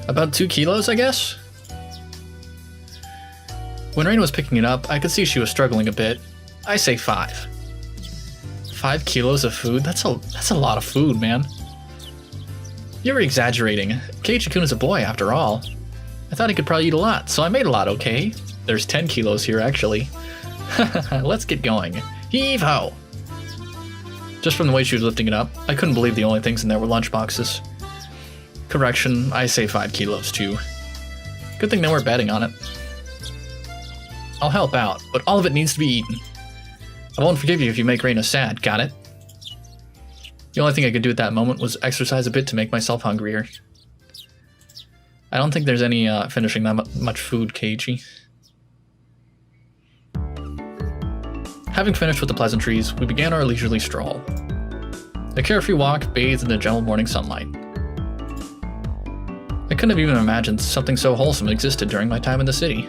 About 2 kilos, I guess? When Reina was picking it up, I could see she was struggling a bit. I say 5. 5 kilos of food? That's a lot of food, man. You're exaggerating. Keiichi-kun is a boy, after all. I thought he could probably eat a lot, so I made a lot, okay? There's 10 kilos here, actually. Let's get going. Heave-ho! Just from the way she was lifting it up, I couldn't believe the only things in there were lunchboxes. Correction, I say 5 kilos, too. Good thing no we're betting on it. I'll help out, but all of it needs to be eaten. I won't forgive you if you make Reina sad, got it? The only thing I could do at that moment was exercise a bit to make myself hungrier. I don't think there's any finishing that much food, Keiichi. Having finished with the pleasantries, we began our leisurely stroll. A carefree walk bathed in the gentle morning sunlight. I couldn't have even imagined something so wholesome existed during my time in the city.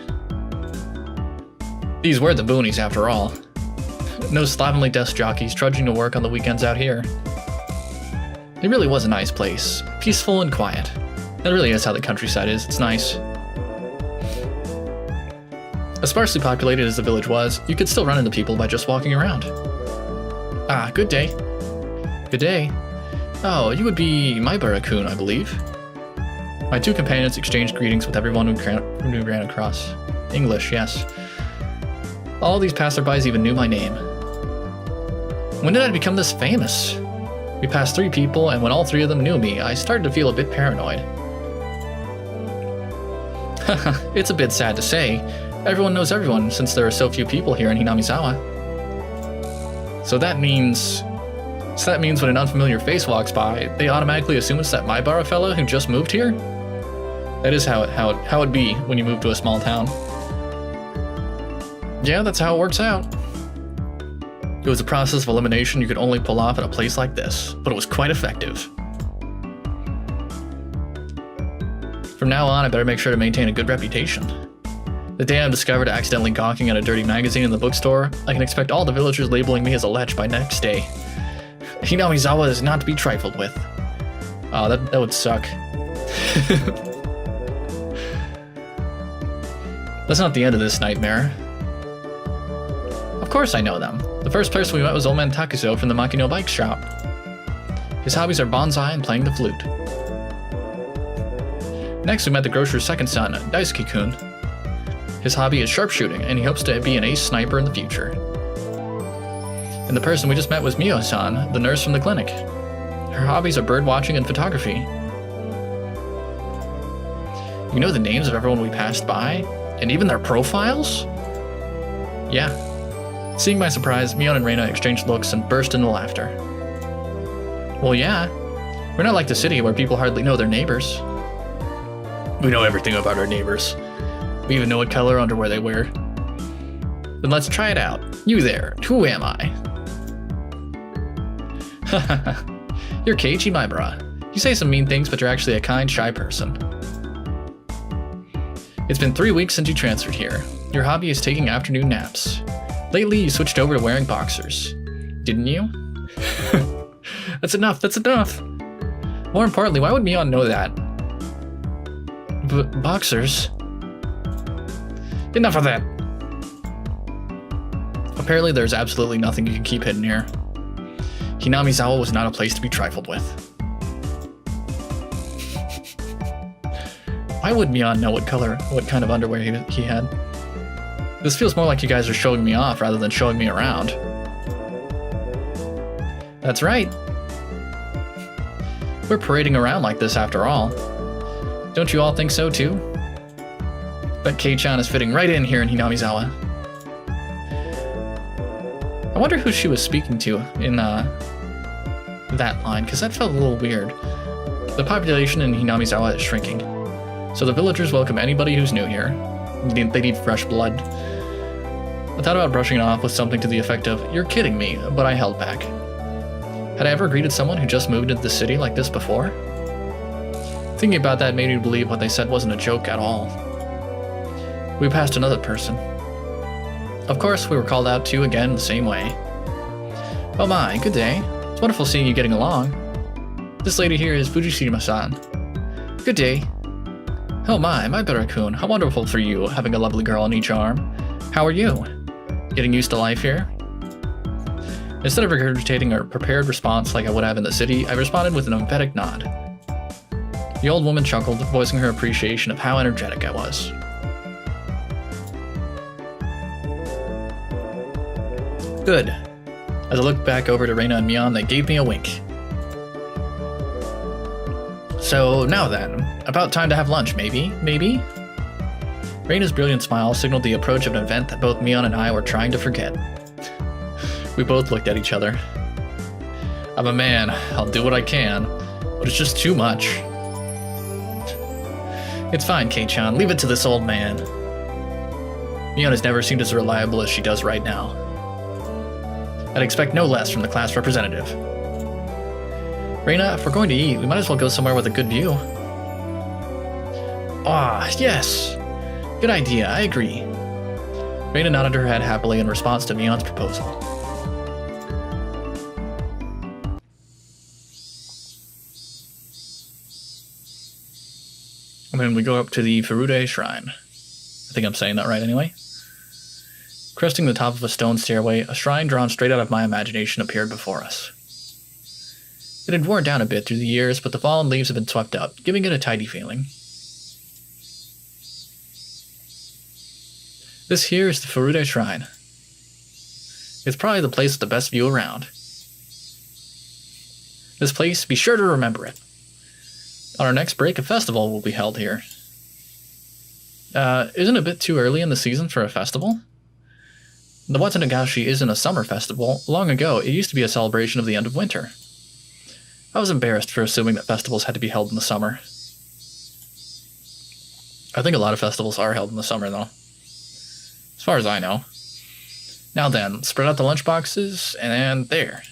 These were the boonies, after all. No slovenly desk jockeys trudging to work on the weekends out here. It really was a nice place, peaceful and quiet. That really is how the countryside is, it's nice. As sparsely populated as the village was, you could still run into people by just walking around. Ah, good day. Good day. Oh, you would be Maibara-kun, I believe. My 2 companions exchanged greetings with everyone who ran across. English, yes. All these passerbys even knew my name. When did I become this famous? We passed 3 people, and when all 3 of them knew me, I started to feel a bit paranoid. Haha, it's a bit sad to say. Everyone knows everyone, since there are so few people here in Hinamizawa. So that means when an unfamiliar face walks by, they automatically assume it's that Maibara fella who just moved here? That is how it'd be when you move to a small town. Yeah, that's how it works out. It was a process of elimination you could only pull off at a place like this, but it was quite effective. From now on, I better make sure to maintain a good reputation. The day I'm discovered accidentally gawking at a dirty magazine in the bookstore, I can expect all the villagers labeling me as a lech by next day. Hinamizawa is not to be trifled with. Oh, that would suck. That's not the end of this nightmare. Of course I know them. The first person we met was old man Takuzo from the Makino bike shop. His hobbies are bonsai and playing the flute. Next we met the grocer's second son, Daisuke-kun. His hobby is sharpshooting, and he hopes to be an ace sniper in the future. And the person we just met was Mio-san, the nurse from the clinic. Her hobbies are birdwatching and photography. You know the names of everyone we passed by? And even their profiles? Yeah. Seeing my surprise, Mion and Reina exchanged looks and burst into laughter. Well, yeah. We're not like the city where people hardly know their neighbors. We know everything about our neighbors. We even know what color underwear they wear. Then let's try it out. You there, who am I? Haha. You're Keiichi, my bra. You say some mean things, but you're actually a kind, shy person. It's been 3 weeks since you transferred here. Your hobby is taking afternoon naps. Lately, you switched over to wearing boxers. Didn't you? That's enough, that's enough. More importantly, why would Mion know that? Boxers? Enough of that. Apparently, there's absolutely nothing you can keep hidden here. Hinamizawa was not a place to be trifled with. Why would Mion know what kind of underwear he had? This feels more like you guys are showing me off rather than showing me around. That's right. We're parading around like this after all. Don't you all think so too? Bet Kei-chan is fitting right in here in Hinamizawa. I wonder who she was speaking to in that line, because that felt a little weird. The population in Hinamizawa is shrinking, so the villagers welcome anybody who's new here. They need fresh blood. I thought about brushing it off with something to the effect of, "You're kidding me," but I held back. Had I ever greeted someone who just moved into the city like this before? Thinking about that made me believe what they said wasn't a joke at all. We passed another person. Of course, we were called out to again the same way. Oh my, good day. It's wonderful seeing you getting along. This lady here is Fujishima-san. Good day. Oh my better-kun, how wonderful for you, having a lovely girl on each arm. How are you? Getting used to life here? Instead of regurgitating a prepared response like I would have in the city, I responded with an emphatic nod. The old woman chuckled, voicing her appreciation of how energetic I was. Good. As I looked back over to Reina and Mion, they gave me a wink. So now then, about time to have lunch, maybe? Reina's brilliant smile signaled the approach of an event that both Mion and I were trying to forget. We both looked at each other. I'm a man, I'll do what I can, but it's just too much. It's fine, Kei-chan, leave it to this old man. Mion has never seemed as reliable as she does right now. I'd expect no less from the class representative. Reina, if we're going to eat, we might as well go somewhere with a good view. Ah, yes! Good idea, I agree. Reina nodded her head happily in response to Mion's proposal. And then we go up to the Furude Shrine. I think I'm saying that right anyway. Cresting the top of a stone stairway, a shrine drawn straight out of my imagination appeared before us. It had worn down a bit through the years, but the fallen leaves had been swept up, giving it a tidy feeling. This here is the Furude Shrine. It's probably the place with the best view around. This place, be sure to remember it. On our next break, a festival will be held here. Isn't it a bit too early in the season for a festival? The Watanagashi isn't a summer festival. Long ago, it used to be a celebration of the end of winter. I was embarrassed for assuming that festivals had to be held in the summer. I think a lot of festivals are held in the summer, though. As far as I know. Now then, spread out the lunchboxes, and there.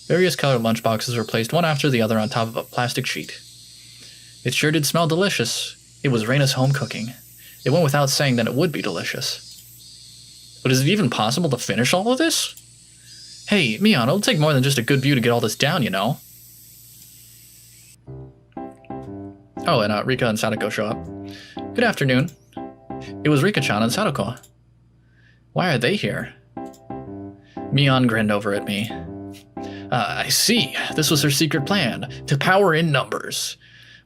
Various colored lunchboxes were placed one after the other on top of a plastic sheet. It sure did smell delicious. It was Reina's home cooking. It went without saying that it would be delicious. But is it even possible to finish all of this? Hey, Mion, it'll take more than just a good view to get all this down, you know. Oh, and Rika and Sadako show up. Good afternoon. It was Rika-chan and Sadako. Why are they here? Mion grinned over at me. I see. This was her secret plan, to power in numbers.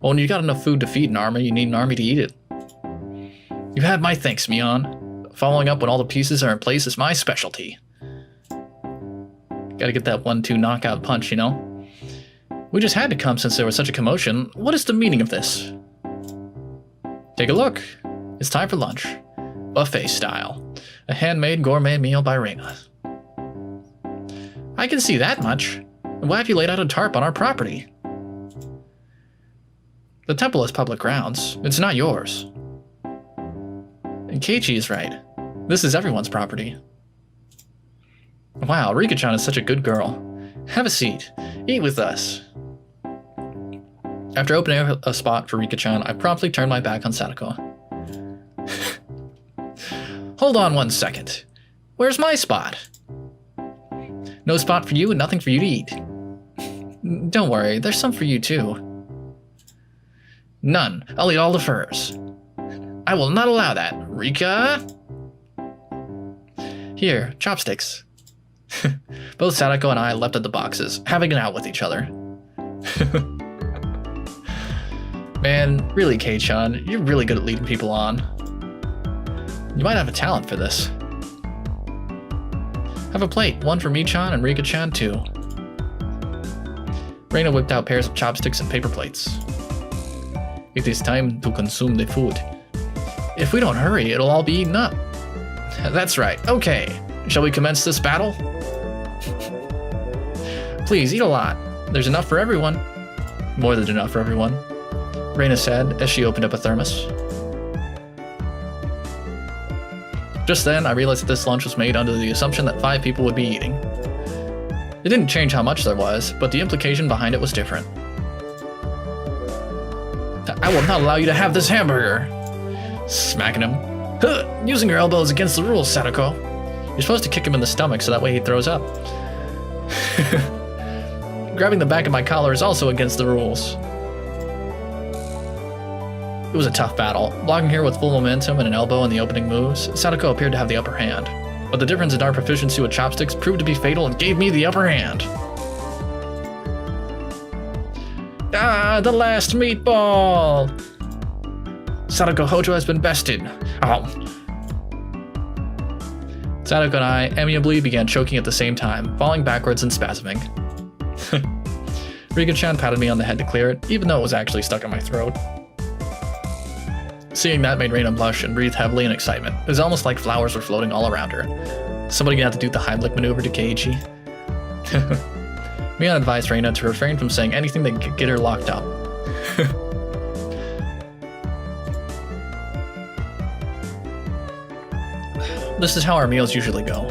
Well, when you got enough food to feed an army, you need an army to eat it. You have my thanks, Mion. Following up when all the pieces are in place is my specialty. Gotta get that 1-2 knockout punch, you know? We just had to come since there was such a commotion. What is the meaning of this? Take a look. It's time for lunch. Buffet style. A handmade gourmet meal by Reina. I can see that much. Why have you laid out a tarp on our property? The temple is public grounds. It's not yours. And Keiichi is right. This is everyone's property. Wow, Rika-chan is such a good girl. Have a seat. Eat with us. After opening a spot for Rika-chan, I promptly turned my back on Sadako. Hold on 1 second. Where's my spot? No spot for you and nothing for you to eat. Don't worry, there's some for you too. None. I'll eat all the furs. I will not allow that. Rika? Here, chopsticks. Both Sadako and I leapt at the boxes, having it out with each other. Man, really, Kei-chan, you're really good at leading people on. You might have a talent for this. Have a plate, one for me-chan and Rika-chan too. Reina whipped out pairs of chopsticks and paper plates. It is time to consume the food. If we don't hurry, it'll all be eaten up. That's right, okay. Shall we commence this battle? Please, eat a lot. There's enough for everyone. More than enough for everyone, Reina said as she opened up a thermos. Just then, I realized that this lunch was made under the assumption that 5 people would be eating. It didn't change how much there was, but the implication behind it was different. I will not allow you to have this hamburger! Smacking him. Huh, using your elbows against the rules, Sadako. You're supposed to kick him in the stomach so that way he throws up. Grabbing the back of my collar is also against the rules. It was a tough battle. Blocking her with full momentum and an elbow in the opening moves, Sadako appeared to have the upper hand. But the difference in our proficiency with chopsticks proved to be fatal and gave me the upper hand. Ah, the last meatball! Sadako Hojo has been bested. Oh. Sadako and I amiably began choking at the same time, falling backwards and spasming. Rika-chan patted me on the head to clear it, even though it was actually stuck in my throat. Seeing that made Reina blush and breathe heavily in excitement. It was almost like flowers were floating all around her. Somebody gonna have to do the Heimlich maneuver to Keiichi. Mion advised Reina to refrain from saying anything that could get her locked up. This is how our meals usually go.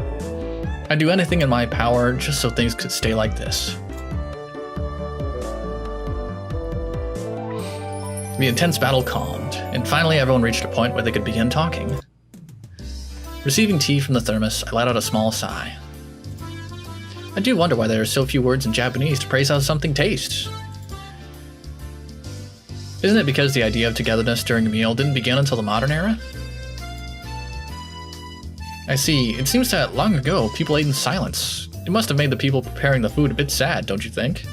I'd do anything in my power just so things could stay like this. The intense battle calmed, and finally everyone reached a point where they could begin talking. Receiving tea from the thermos, I let out a small sigh. I do wonder why there are so few words in Japanese to praise how something tastes. Isn't it because the idea of togetherness during a meal didn't begin until the modern era? I see. It seems that long ago, people ate in silence. It must have made the people preparing the food a bit sad, don't you think?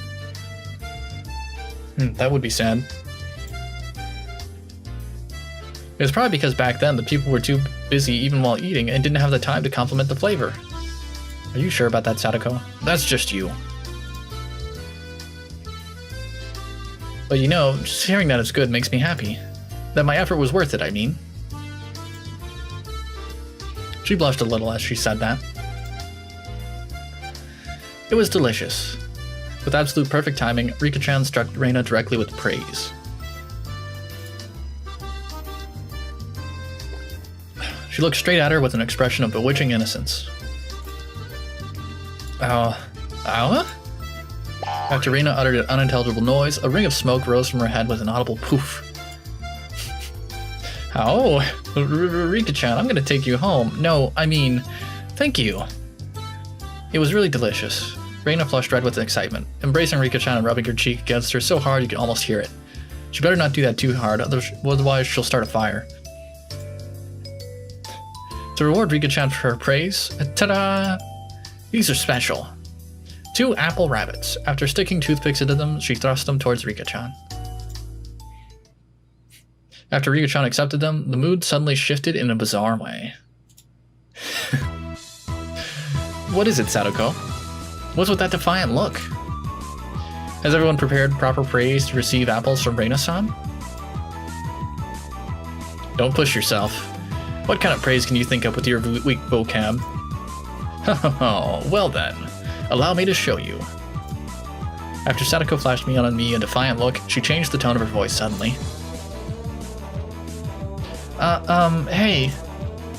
That would be sad. It was probably because back then the people were too busy even while eating and didn't have the time to compliment the flavor. Are you sure about that, Sadako? That's just you. But you know, just hearing that it's good makes me happy. That my effort was worth it, I mean. She blushed a little as she said that. It was delicious. With absolute perfect timing, Rika-chan struck Reina directly with praise. She looked straight at her with an expression of bewitching innocence. After Reina uttered an unintelligible noise, a ring of smoke rose from her head with an audible poof. Oh, Rika-chan, I'm gonna take you home. No, I mean, thank you. It was really delicious. Reina flushed red with excitement, embracing Rika-chan and rubbing her cheek against her so hard you could almost hear it. She better not do that too hard, otherwise she'll start a fire. To reward Rika-chan for her praise, ta-da! These are special. 2 apple rabbits. After sticking toothpicks into them, she thrust them towards Rika-chan. After Rika-chan accepted them, the mood suddenly shifted in a bizarre way. What is it, Sadako? What's with that defiant look? Has everyone prepared proper praise to receive apples from Reina-san? Don't push yourself. What kind of praise can you think of with your weak vocab? Oh, well then. Allow me to show you. After Sadako flashed me on me a defiant look, she changed the tone of her voice suddenly. Hey.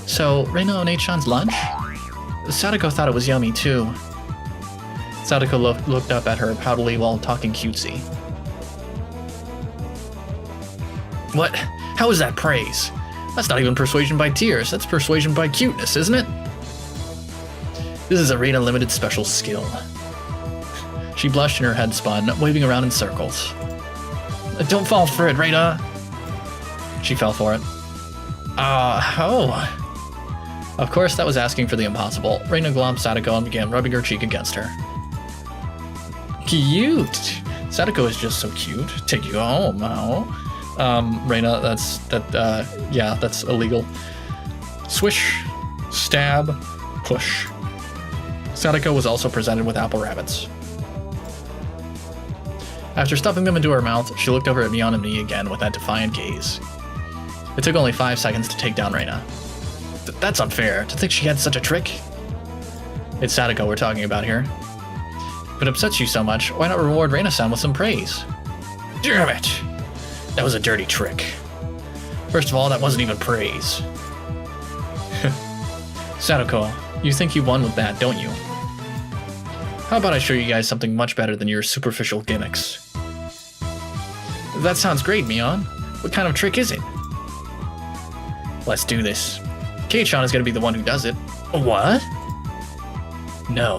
So, Reina One-chan's lunch? Sadako thought it was yummy, too. Sadako looked up at her proudly while talking cutesy. What? How is that praise? That's not even persuasion by tears, that's persuasion by cuteness, isn't it? This is a Reina Limited special skill. She blushed and her head spun, waving around in circles. Don't fall for it, Reina! She fell for it. Oh. Of course, that was asking for the impossible. Reina glomped Sadako and began rubbing her cheek against her. Cute! Sadako is just so cute. Take you home, oh. Reina, that's illegal. Swish, stab, push. Sadako was also presented with apple rabbits. After stuffing them into her mouth, she looked over at Mion and me again with that defiant gaze. It took only 5 seconds to take down Reina. That's unfair, to think she had such a trick. It's Sadako we're talking about here. If it upsets you so much, why not reward Reina-san with some praise? Damn it! That was a dirty trick. First of all, that wasn't even praise. Sadako, you think you won with that, don't you? How about I show you guys something much better than your superficial gimmicks? That sounds great, Mion. What kind of trick is it? Let's do this. Kei-chan is going to be the one who does it. What? No.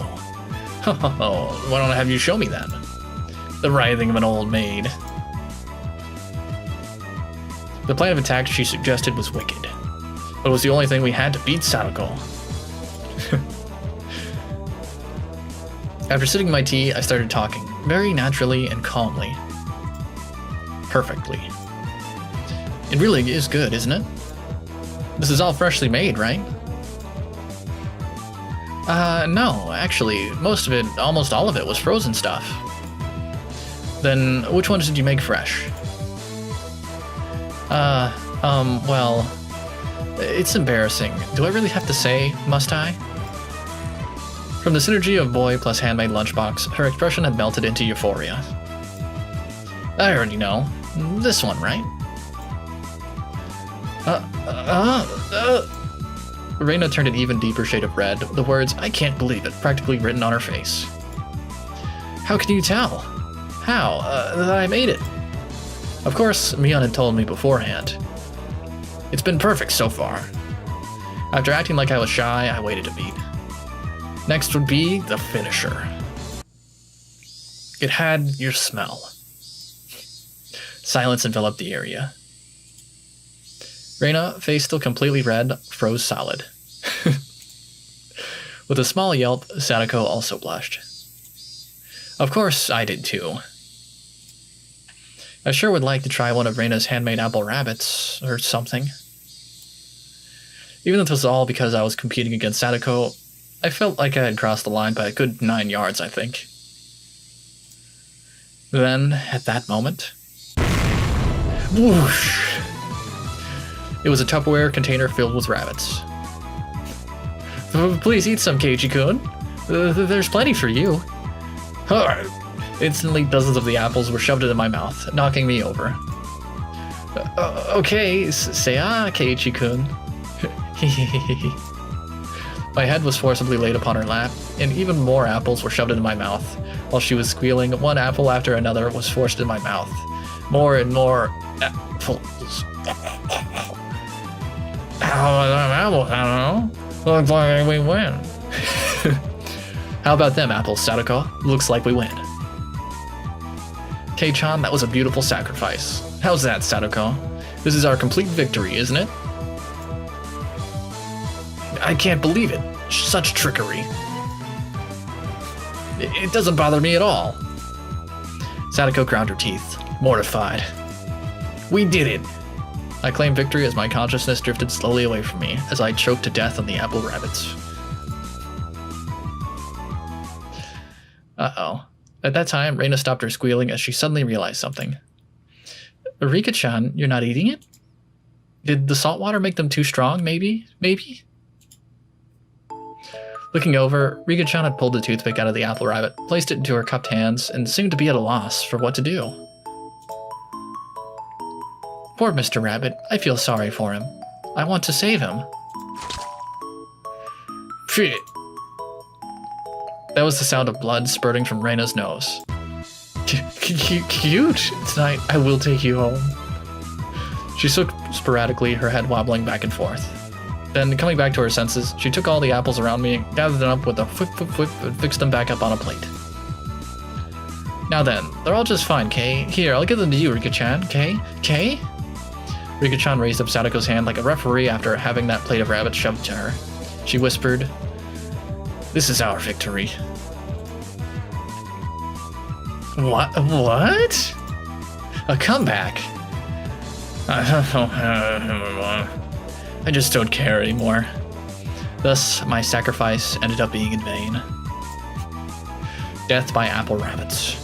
Why don't I have you show me then? The writhing of an old maid. The plan of attack she suggested was wicked, but it was the only thing we had to beat Sadako. After sipping my tea, I started talking, very naturally and calmly. Perfectly. It really is good, isn't it? This is all freshly made, right? No, actually, most of it, almost all of it, was frozen stuff. Then, which ones did you make fresh? Well, it's embarrassing. Do I really have to say, must I? From the synergy of boy plus handmade lunchbox, her expression had melted into euphoria. I already know. This one, right? Reina turned an even deeper shade of red, the words, "I can't believe it," practically written on her face. How can you tell? How? That I made it. Of course, Mion had told me beforehand. It's been perfect so far. After acting like I was shy, I waited a beat. Next would be the finisher. It had your smell. Silence enveloped the area. Reina, face still completely red, froze solid. With a small yelp, Sadako also blushed. Of course, I did too. I sure would like to try one of Reina's handmade apple rabbits, or something. Even if this was all because I was competing against Sadako, I felt like I had crossed the line by a good 9 yards, I think. Then, at that moment... whoosh! It was a Tupperware container filled with rabbits. Please eat some, Keiichi-kun. There's plenty for you. Instantly, dozens of the apples were shoved into my mouth, knocking me over. Okay, say Keiichi-kun. My head was forcibly laid upon her lap, and even more apples were shoved into my mouth. While she was squealing, one apple after another was forced in my mouth. More and more apples. Apples, I don't know. Looks like we win. How about them apples, Sadako? Looks like we win. Kei-chan, that was a beautiful sacrifice. How's that, Sadako? This is our complete victory, isn't it? I can't believe it. Such trickery. It doesn't bother me at all. Sadako ground her teeth, mortified. We did it. I claimed victory as my consciousness drifted slowly away from me as I choked to death on the apple rabbits. Uh-oh. At that time, Reina stopped her squealing as she suddenly realized something. Rika-chan, you're not eating it? Did the salt water make them too strong, maybe? Maybe? Looking over, Rika-chan had pulled the toothpick out of the apple rabbit, placed it into her cupped hands, and seemed to be at a loss for what to do. Poor Mr. Rabbit, I feel sorry for him. I want to save him. Phew. That was the sound of blood spurting from Reina's nose. Cute! Tonight, I will take you home. She shook sporadically, her head wobbling back and forth. Then, coming back to her senses, she took all the apples around me, gathered them up with a whip, and fixed them back up on a plate. Now then, they're all just fine, Kay. Here, I'll give them to you, Rika-chan, Kay? Kay? Rika-chan raised up Sadako's hand like a referee after having that plate of rabbits shoved to her. She whispered, "This is our victory." What? A comeback? I just don't care anymore. Thus, my sacrifice ended up being in vain. Death by apple rabbits.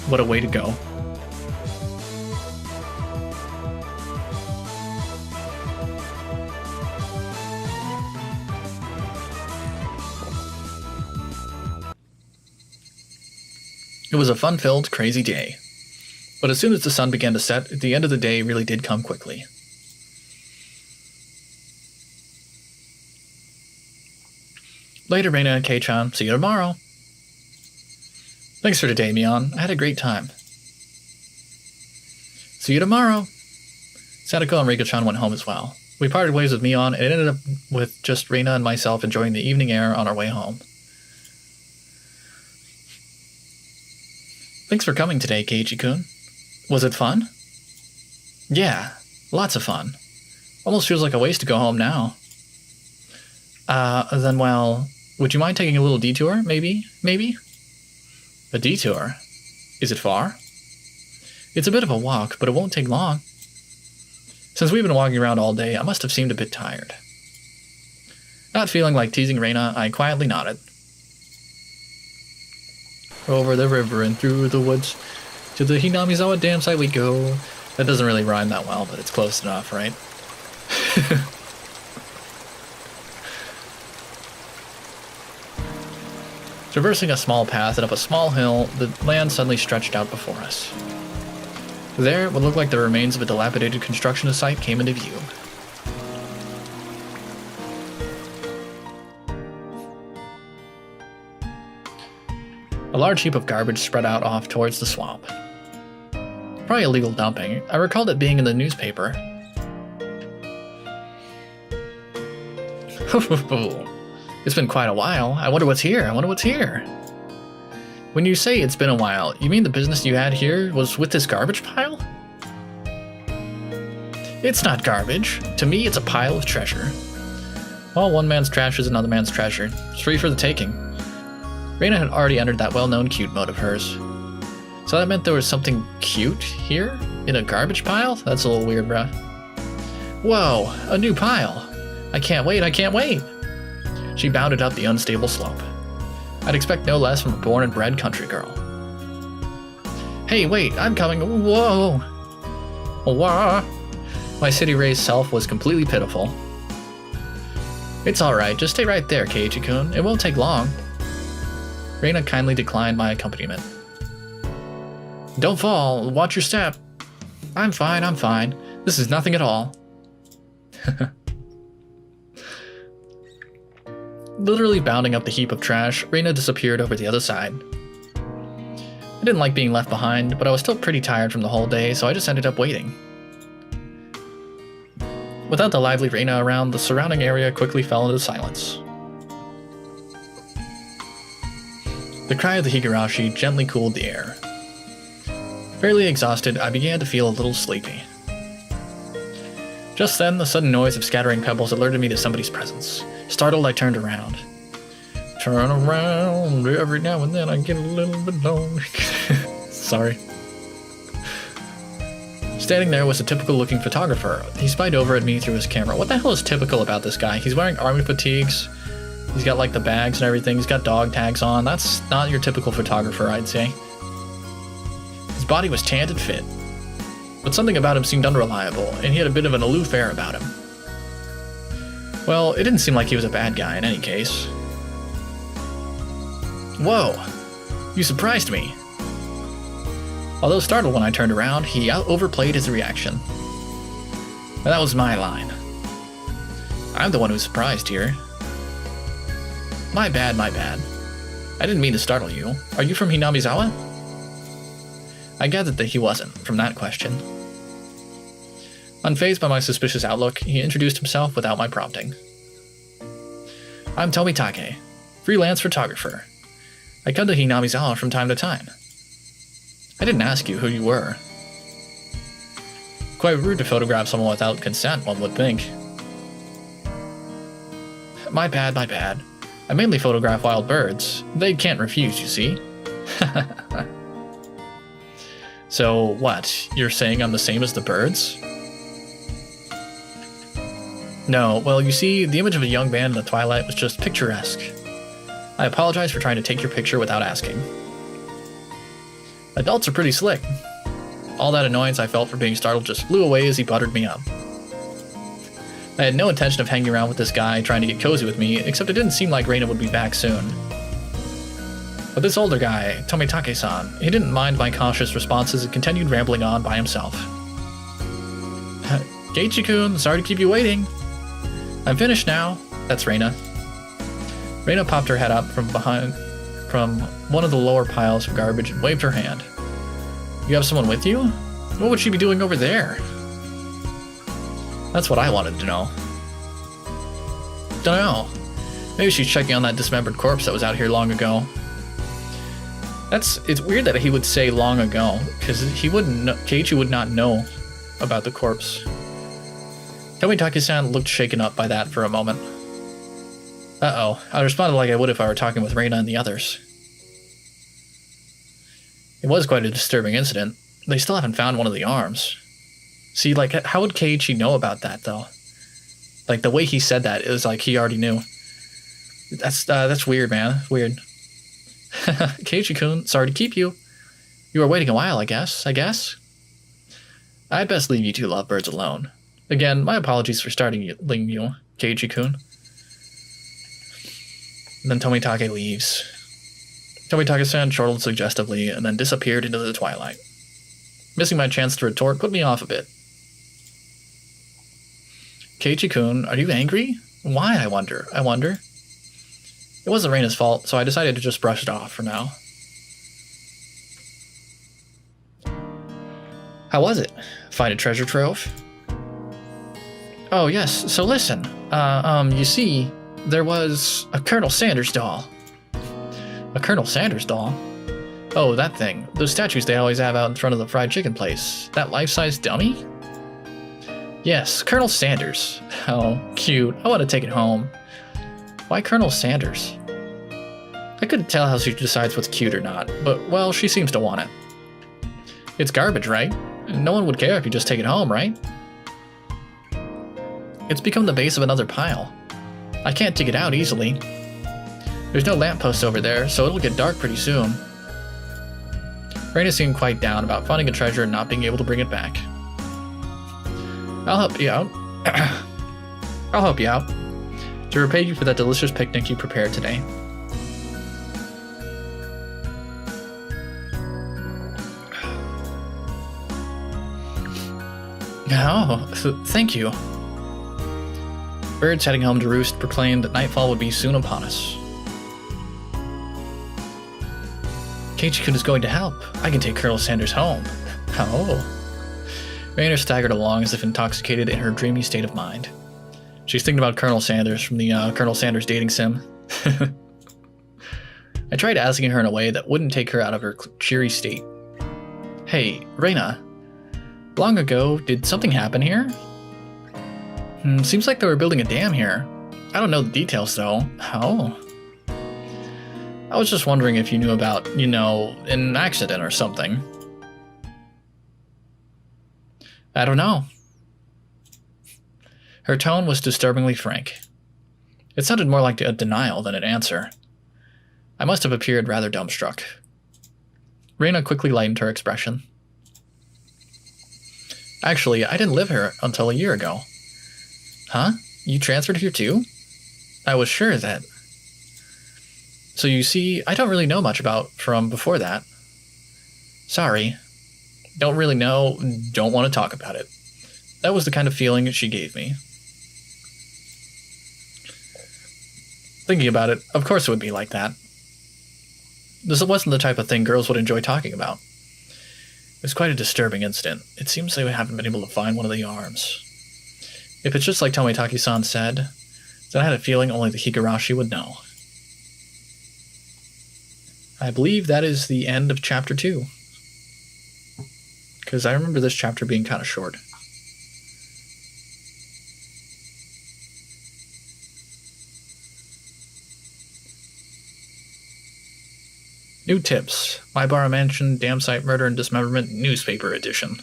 What a way to go. It was a fun-filled, crazy day. But as soon as the sun began to set, the end of the day really did come quickly. Later, Reina and Kei-chan. See you tomorrow. Thanks for today, Mion. I had a great time. See you tomorrow. Sadako and Rika-chan went home as well. We parted ways with Mion, and it ended up with just Reina and myself enjoying the evening air on our way home. Thanks for coming today, Keiichi-kun. Was it fun? Yeah, lots of fun. Almost feels like a waste to go home now. Then, well, would you mind taking a little detour, maybe? Maybe? A detour? Is it far? It's a bit of a walk, but it won't take long. Since we've been walking around all day, I must have seemed a bit tired. Not feeling like teasing Reina, I quietly nodded. Over the river and through the woods, to the Hinamizawa dam site we go. That doesn't really rhyme that well, but it's close enough, right? Traversing a small path and up a small hill, the land suddenly stretched out before us. There, what looked like the remains of a dilapidated construction site came into view. A large heap of garbage spread out off towards the swamp. Probably illegal dumping. I recalled it being in the newspaper. It's been quite a while. I wonder what's here. When you say it's been a while, you mean the business you had here was with this garbage pile? It's not garbage. To me, it's a pile of treasure. Well, one man's trash is another man's treasure. It's free for the taking. Reina had already entered that well-known cute mode of hers. So that meant there was something cute here? In a garbage pile? That's a little weird, bruh. Whoa, a new pile. I can't wait. She bounded up the unstable slope. I'd expect no less from a born and bred country girl. Hey, wait, I'm coming. Whoa. Wah. My city-raised self was completely pitiful. It's alright, just stay right there, Keiichi-kun. It won't take long. Reina kindly declined my accompaniment. Don't fall, watch your step. I'm fine. This is nothing at all. Literally bounding up the heap of trash, Reina disappeared over the other side. I didn't like being left behind, but I was still pretty tired from the whole day, so I just ended up waiting. Without the lively Reina around, the surrounding area quickly fell into silence. The cry of the Higurashi gently cooled the air. Fairly exhausted, I began to feel a little sleepy. Just then, the sudden noise of scattering pebbles alerted me to somebody's presence. Startled, I turned around. Turn around, every now and then I get a little bit lonely. Sorry. Standing there was a typical-looking photographer. He spied over at me through his camera. What the hell is typical about this guy? He's wearing army fatigues. He's got like the bags and everything. He's got dog tags on. That's not your typical photographer, I'd say. His body was tanned and fit. but something about him seemed unreliable, and he had a bit of an aloof air about him. Well, it didn't seem like he was a bad guy in any case. Whoa! You surprised me! Although startled when I turned around, he overplayed his reaction. That was my line. I'm the one who's surprised here. My bad, my bad. I didn't mean to startle you. Are you from Hinamizawa? I gathered that he wasn't, from that question. Unfazed by my suspicious outlook, he introduced himself without my prompting. I'm Tomitake, freelance photographer. I come to Hinamizawa from time to time. I didn't ask you who you were. Quite rude to photograph someone without consent, one would think. My bad, my bad. I mainly photograph wild birds. They can't refuse, you see. So what, you're saying I'm the same as the birds? No, well, you see, the image of a young man in the twilight was just picturesque. I apologize for trying to take your picture without asking. Adults are pretty slick. All that annoyance I felt for being startled just flew away as he buttered me up. I had no intention of hanging around with this guy trying to get cozy with me, except it didn't seem like Reina would be back soon. But this older guy, Tomitake-san, he didn't mind my cautious responses and continued rambling on by himself. Keiichi-kun, sorry to keep you waiting. I'm finished now. That's Reina. Reina popped her head up from one of the lower piles of garbage and waved her hand. You have someone with you? What would she be doing over there? That's what I wanted to know. Dunno. Maybe she's checking on that dismembered corpse that was out here long ago. It's weird that he would say long ago, because Keiichi would not know about the corpse. Tomitake-san looked shaken up by that for a moment. Uh-oh, I responded like I would if I were talking with Reina and the others. It was quite a disturbing incident. They still haven't found one of the arms. See, like, how would Keiichi know about that, though? Like, the way he said that is like he already knew. That's weird, man. Weird. Keiichi-kun, sorry to keep you. You were waiting a while, I guess. I'd best leave you two lovebirds alone. Again, my apologies for startling you, Keiichi-kun. And then Tomitake leaves. Tomitake-san chortled suggestively and then disappeared into the twilight. Missing my chance to retort put me off a bit. Keiichi-kun, are you angry? Why, I wonder? It wasn't Reina's fault, so I decided to just brush it off for now. How was it? Find a treasure trove? Oh, yes, so listen. You see, there was a Colonel Sanders doll. A Colonel Sanders doll? Oh, that thing. Those statues they always have out in front of the fried chicken place. That life-size dummy? Yes, Colonel Sanders. Oh, cute. I want to take it home. Why Colonel Sanders? I couldn't tell how she decides what's cute or not, but, well, she seems to want it. It's garbage, right? No one would care if you just take it home, right? It's become the base of another pile. I can't dig it out easily. There's no lamppost over there, so it'll get dark pretty soon. Reina seemed quite down about finding a treasure and not being able to bring it back. I'll help you out. I'll help you out. To repay you for that delicious picnic you prepared today. Oh, thank you. Birds heading home to roost proclaimed that nightfall would be soon upon us. Keiichi-kun is going to help. I can take Colonel Sanders home. Oh. Rainer staggered along as if intoxicated in her dreamy state of mind. She's thinking about Colonel Sanders from the Colonel Sanders dating sim. I tried asking her in a way that wouldn't take her out of her cheery state. Hey, Reina. Long ago, did something happen here? Seems like they were building a dam here. I don't know the details, though. Oh. I was just wondering if you knew about, an accident or something. I don't know. Her tone was disturbingly frank. It sounded more like a denial than an answer. I must have appeared rather dumbstruck. Reina quickly lightened her expression. Actually, I didn't live here until a year ago. Huh? You transferred here too? I was sure of that. So you see, I don't really know much about from before that. Sorry. Don't really know, don't want to talk about it. That was the kind of feeling she gave me. Thinking about it, of course it would be like that. This wasn't the type of thing girls would enjoy talking about. It was quite a disturbing incident. It seems they haven't been able to find one of the arms. If it's just like Tomitaki-san said, then I had a feeling only the Higurashi would know. I believe that is the end of chapter 2. Because I remember this chapter being kind of short. New tips. Maibara Mansion, Dam Site Murder and Dismemberment, Newspaper Edition.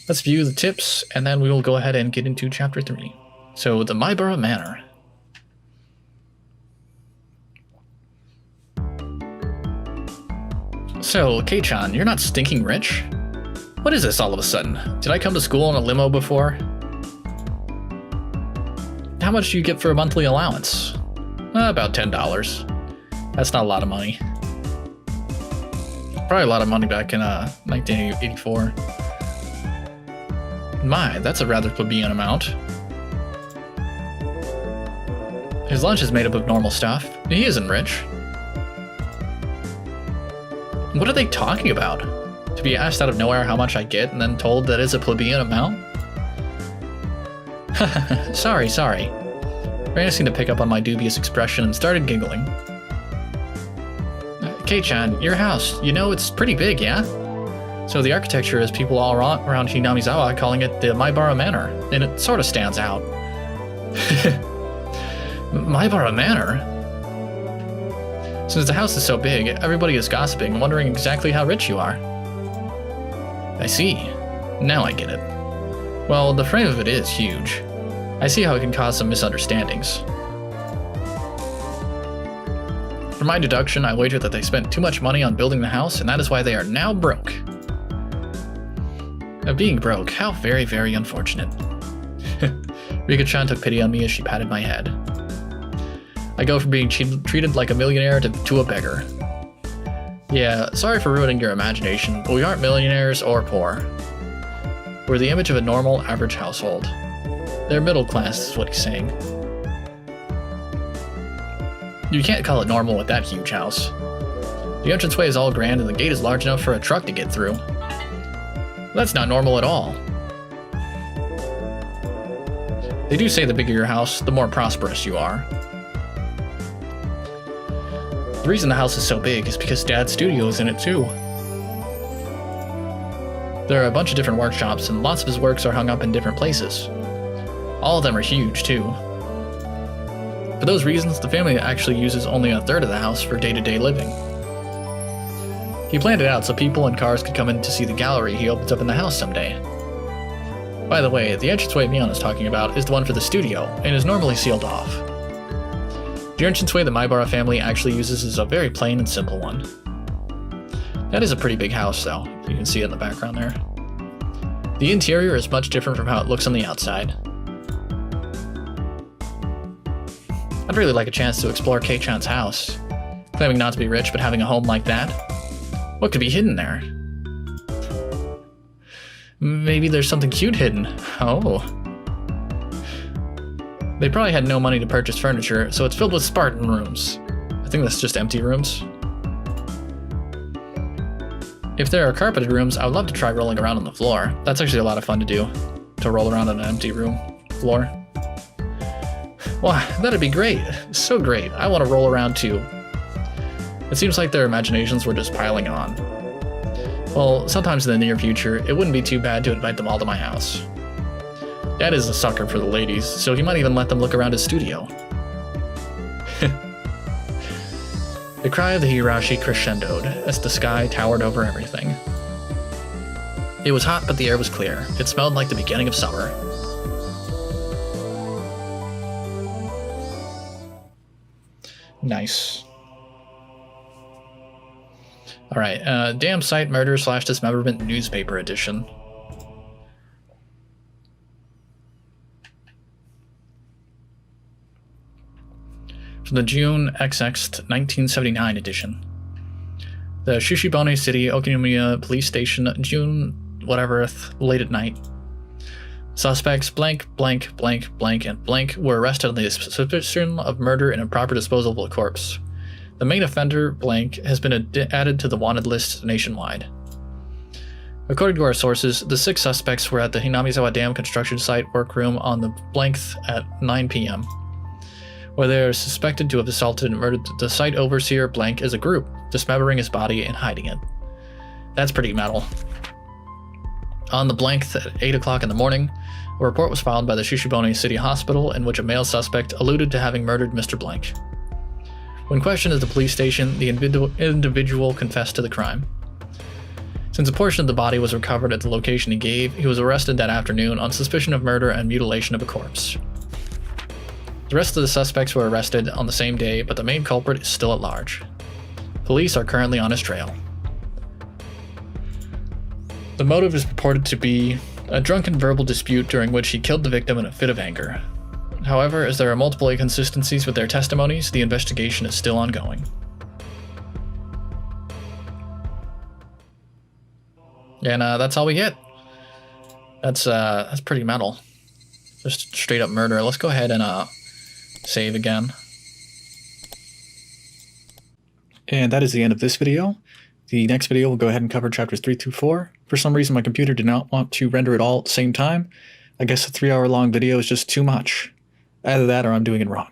Let's view the tips, and then we will go ahead and get into chapter 3. So, the Maibara Manor. So, Kei-chan, you're not stinking rich? What is this all of a sudden? Did I come to school in a limo before? How much do you get for a monthly allowance? About $10. That's not a lot of money. Probably a lot of money back in 1984. My, that's a rather plebeian amount. His lunch is made up of normal stuff. He isn't rich. What are they talking about? To be asked out of nowhere how much I get and then told that it's a plebeian amount? Sorry. Rana seemed to pick up on my dubious expression and started giggling. Kei-chan, your house, you know, it's pretty big, yeah? So the architecture is people all around Hinamizawa calling it the Maibara Manor, and it sort of stands out. Maibara Manor? Since the house is so big, everybody is gossiping, wondering exactly how rich you are. I see. Now I get it. Well, the frame of it is huge. I see how it can cause some misunderstandings. From my deduction, I wager that they spent too much money on building the house, and that is why they are now broke. Being broke, how very, very unfortunate. Rika-chan took pity on me as she patted my head. I go from being treated like a millionaire to a beggar. Yeah, sorry for ruining your imagination, but we aren't millionaires or poor. We're the image of a normal, average household. They're middle class, is what he's saying. You can't call it normal with that huge house. The entranceway is all grand and the gate is large enough for a truck to get through. That's not normal at all. They do say the bigger your house, the more prosperous you are. The reason the house is so big is because Dad's studio is in it too. There are a bunch of different workshops and lots of his works are hung up in different places. All of them are huge too. For those reasons, the family actually uses only a third of the house for day-to-day living. He planned it out so people and cars could come in to see the gallery he opens up in the house someday. By the way, the entranceway Mion is talking about is the one for the studio, and is normally sealed off. The entranceway the Maibara family actually uses is a very plain and simple one. That is a pretty big house though, you can see it in the background there. The interior is much different from how it looks on the outside. I'd really like a chance to explore Kei-chan's house. Claiming not to be rich, but having a home like that? What could be hidden there? Maybe there's something cute hidden. Oh. They probably had no money to purchase furniture, so it's filled with Spartan rooms. I think that's just empty rooms. If there are carpeted rooms, I would love to try rolling around on the floor. That's actually a lot of fun to do, to roll around on an empty room floor. Wow, that'd be great. So great. I want to roll around too. It seems like their imaginations were just piling on. Well, sometimes in the near future, it wouldn't be too bad to invite them all to my house. Dad is a sucker for the ladies, so he might even let them look around his studio. The cry of the Higurashi crescendoed as the sky towered over everything. It was hot, but the air was clear. It smelled like the beginning of summer. Nice. Alright, damn site murder / dismemberment newspaper edition. From the June XX 1979 edition. The Shishibone City, Okinonomiya Police Station, June whatever, late at night. Suspects blank, blank, blank, blank, and blank were arrested on the suspicion of murder and improper disposal of a corpse. The main offender, blank, has been added to the wanted list nationwide. According to our sources, the 6 suspects were at the Hinamizawa Dam construction site workroom on the blank at 9 p.m., where they are suspected to have assaulted and murdered the site overseer, blank, as a group, dismembering his body and hiding it. That's pretty metal. On the blank at 8 o'clock in the morning, a report was filed by the Shishibone City Hospital in which a male suspect alluded to having murdered Mr. Blank. When questioned at the police station, the individual confessed to the crime. Since a portion of the body was recovered at the location he gave, he was arrested that afternoon on suspicion of murder and mutilation of a corpse. The rest of the suspects were arrested on the same day, but the main culprit is still at large. Police are currently on his trail. The motive is reported to be a drunken verbal dispute during which he killed the victim in a fit of anger. However, as there are multiple inconsistencies with their testimonies, the investigation is still ongoing. And that's all we get. That's pretty metal. Just straight up murder. Let's go ahead and save again. And that is the end of this video. The next video will go ahead and cover chapters 3 through 4. For some reason my computer did not want to render it all at the same time. I guess a 3-hour-long video is just too much. Either that or I'm doing it wrong.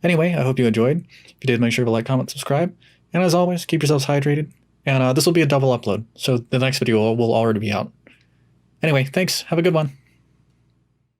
Anyway, I hope you enjoyed. If you did, make sure to like, comment, subscribe. And as always, keep yourselves hydrated. And this will be a double upload, so the next video will already be out. Anyway, thanks. Have a good one.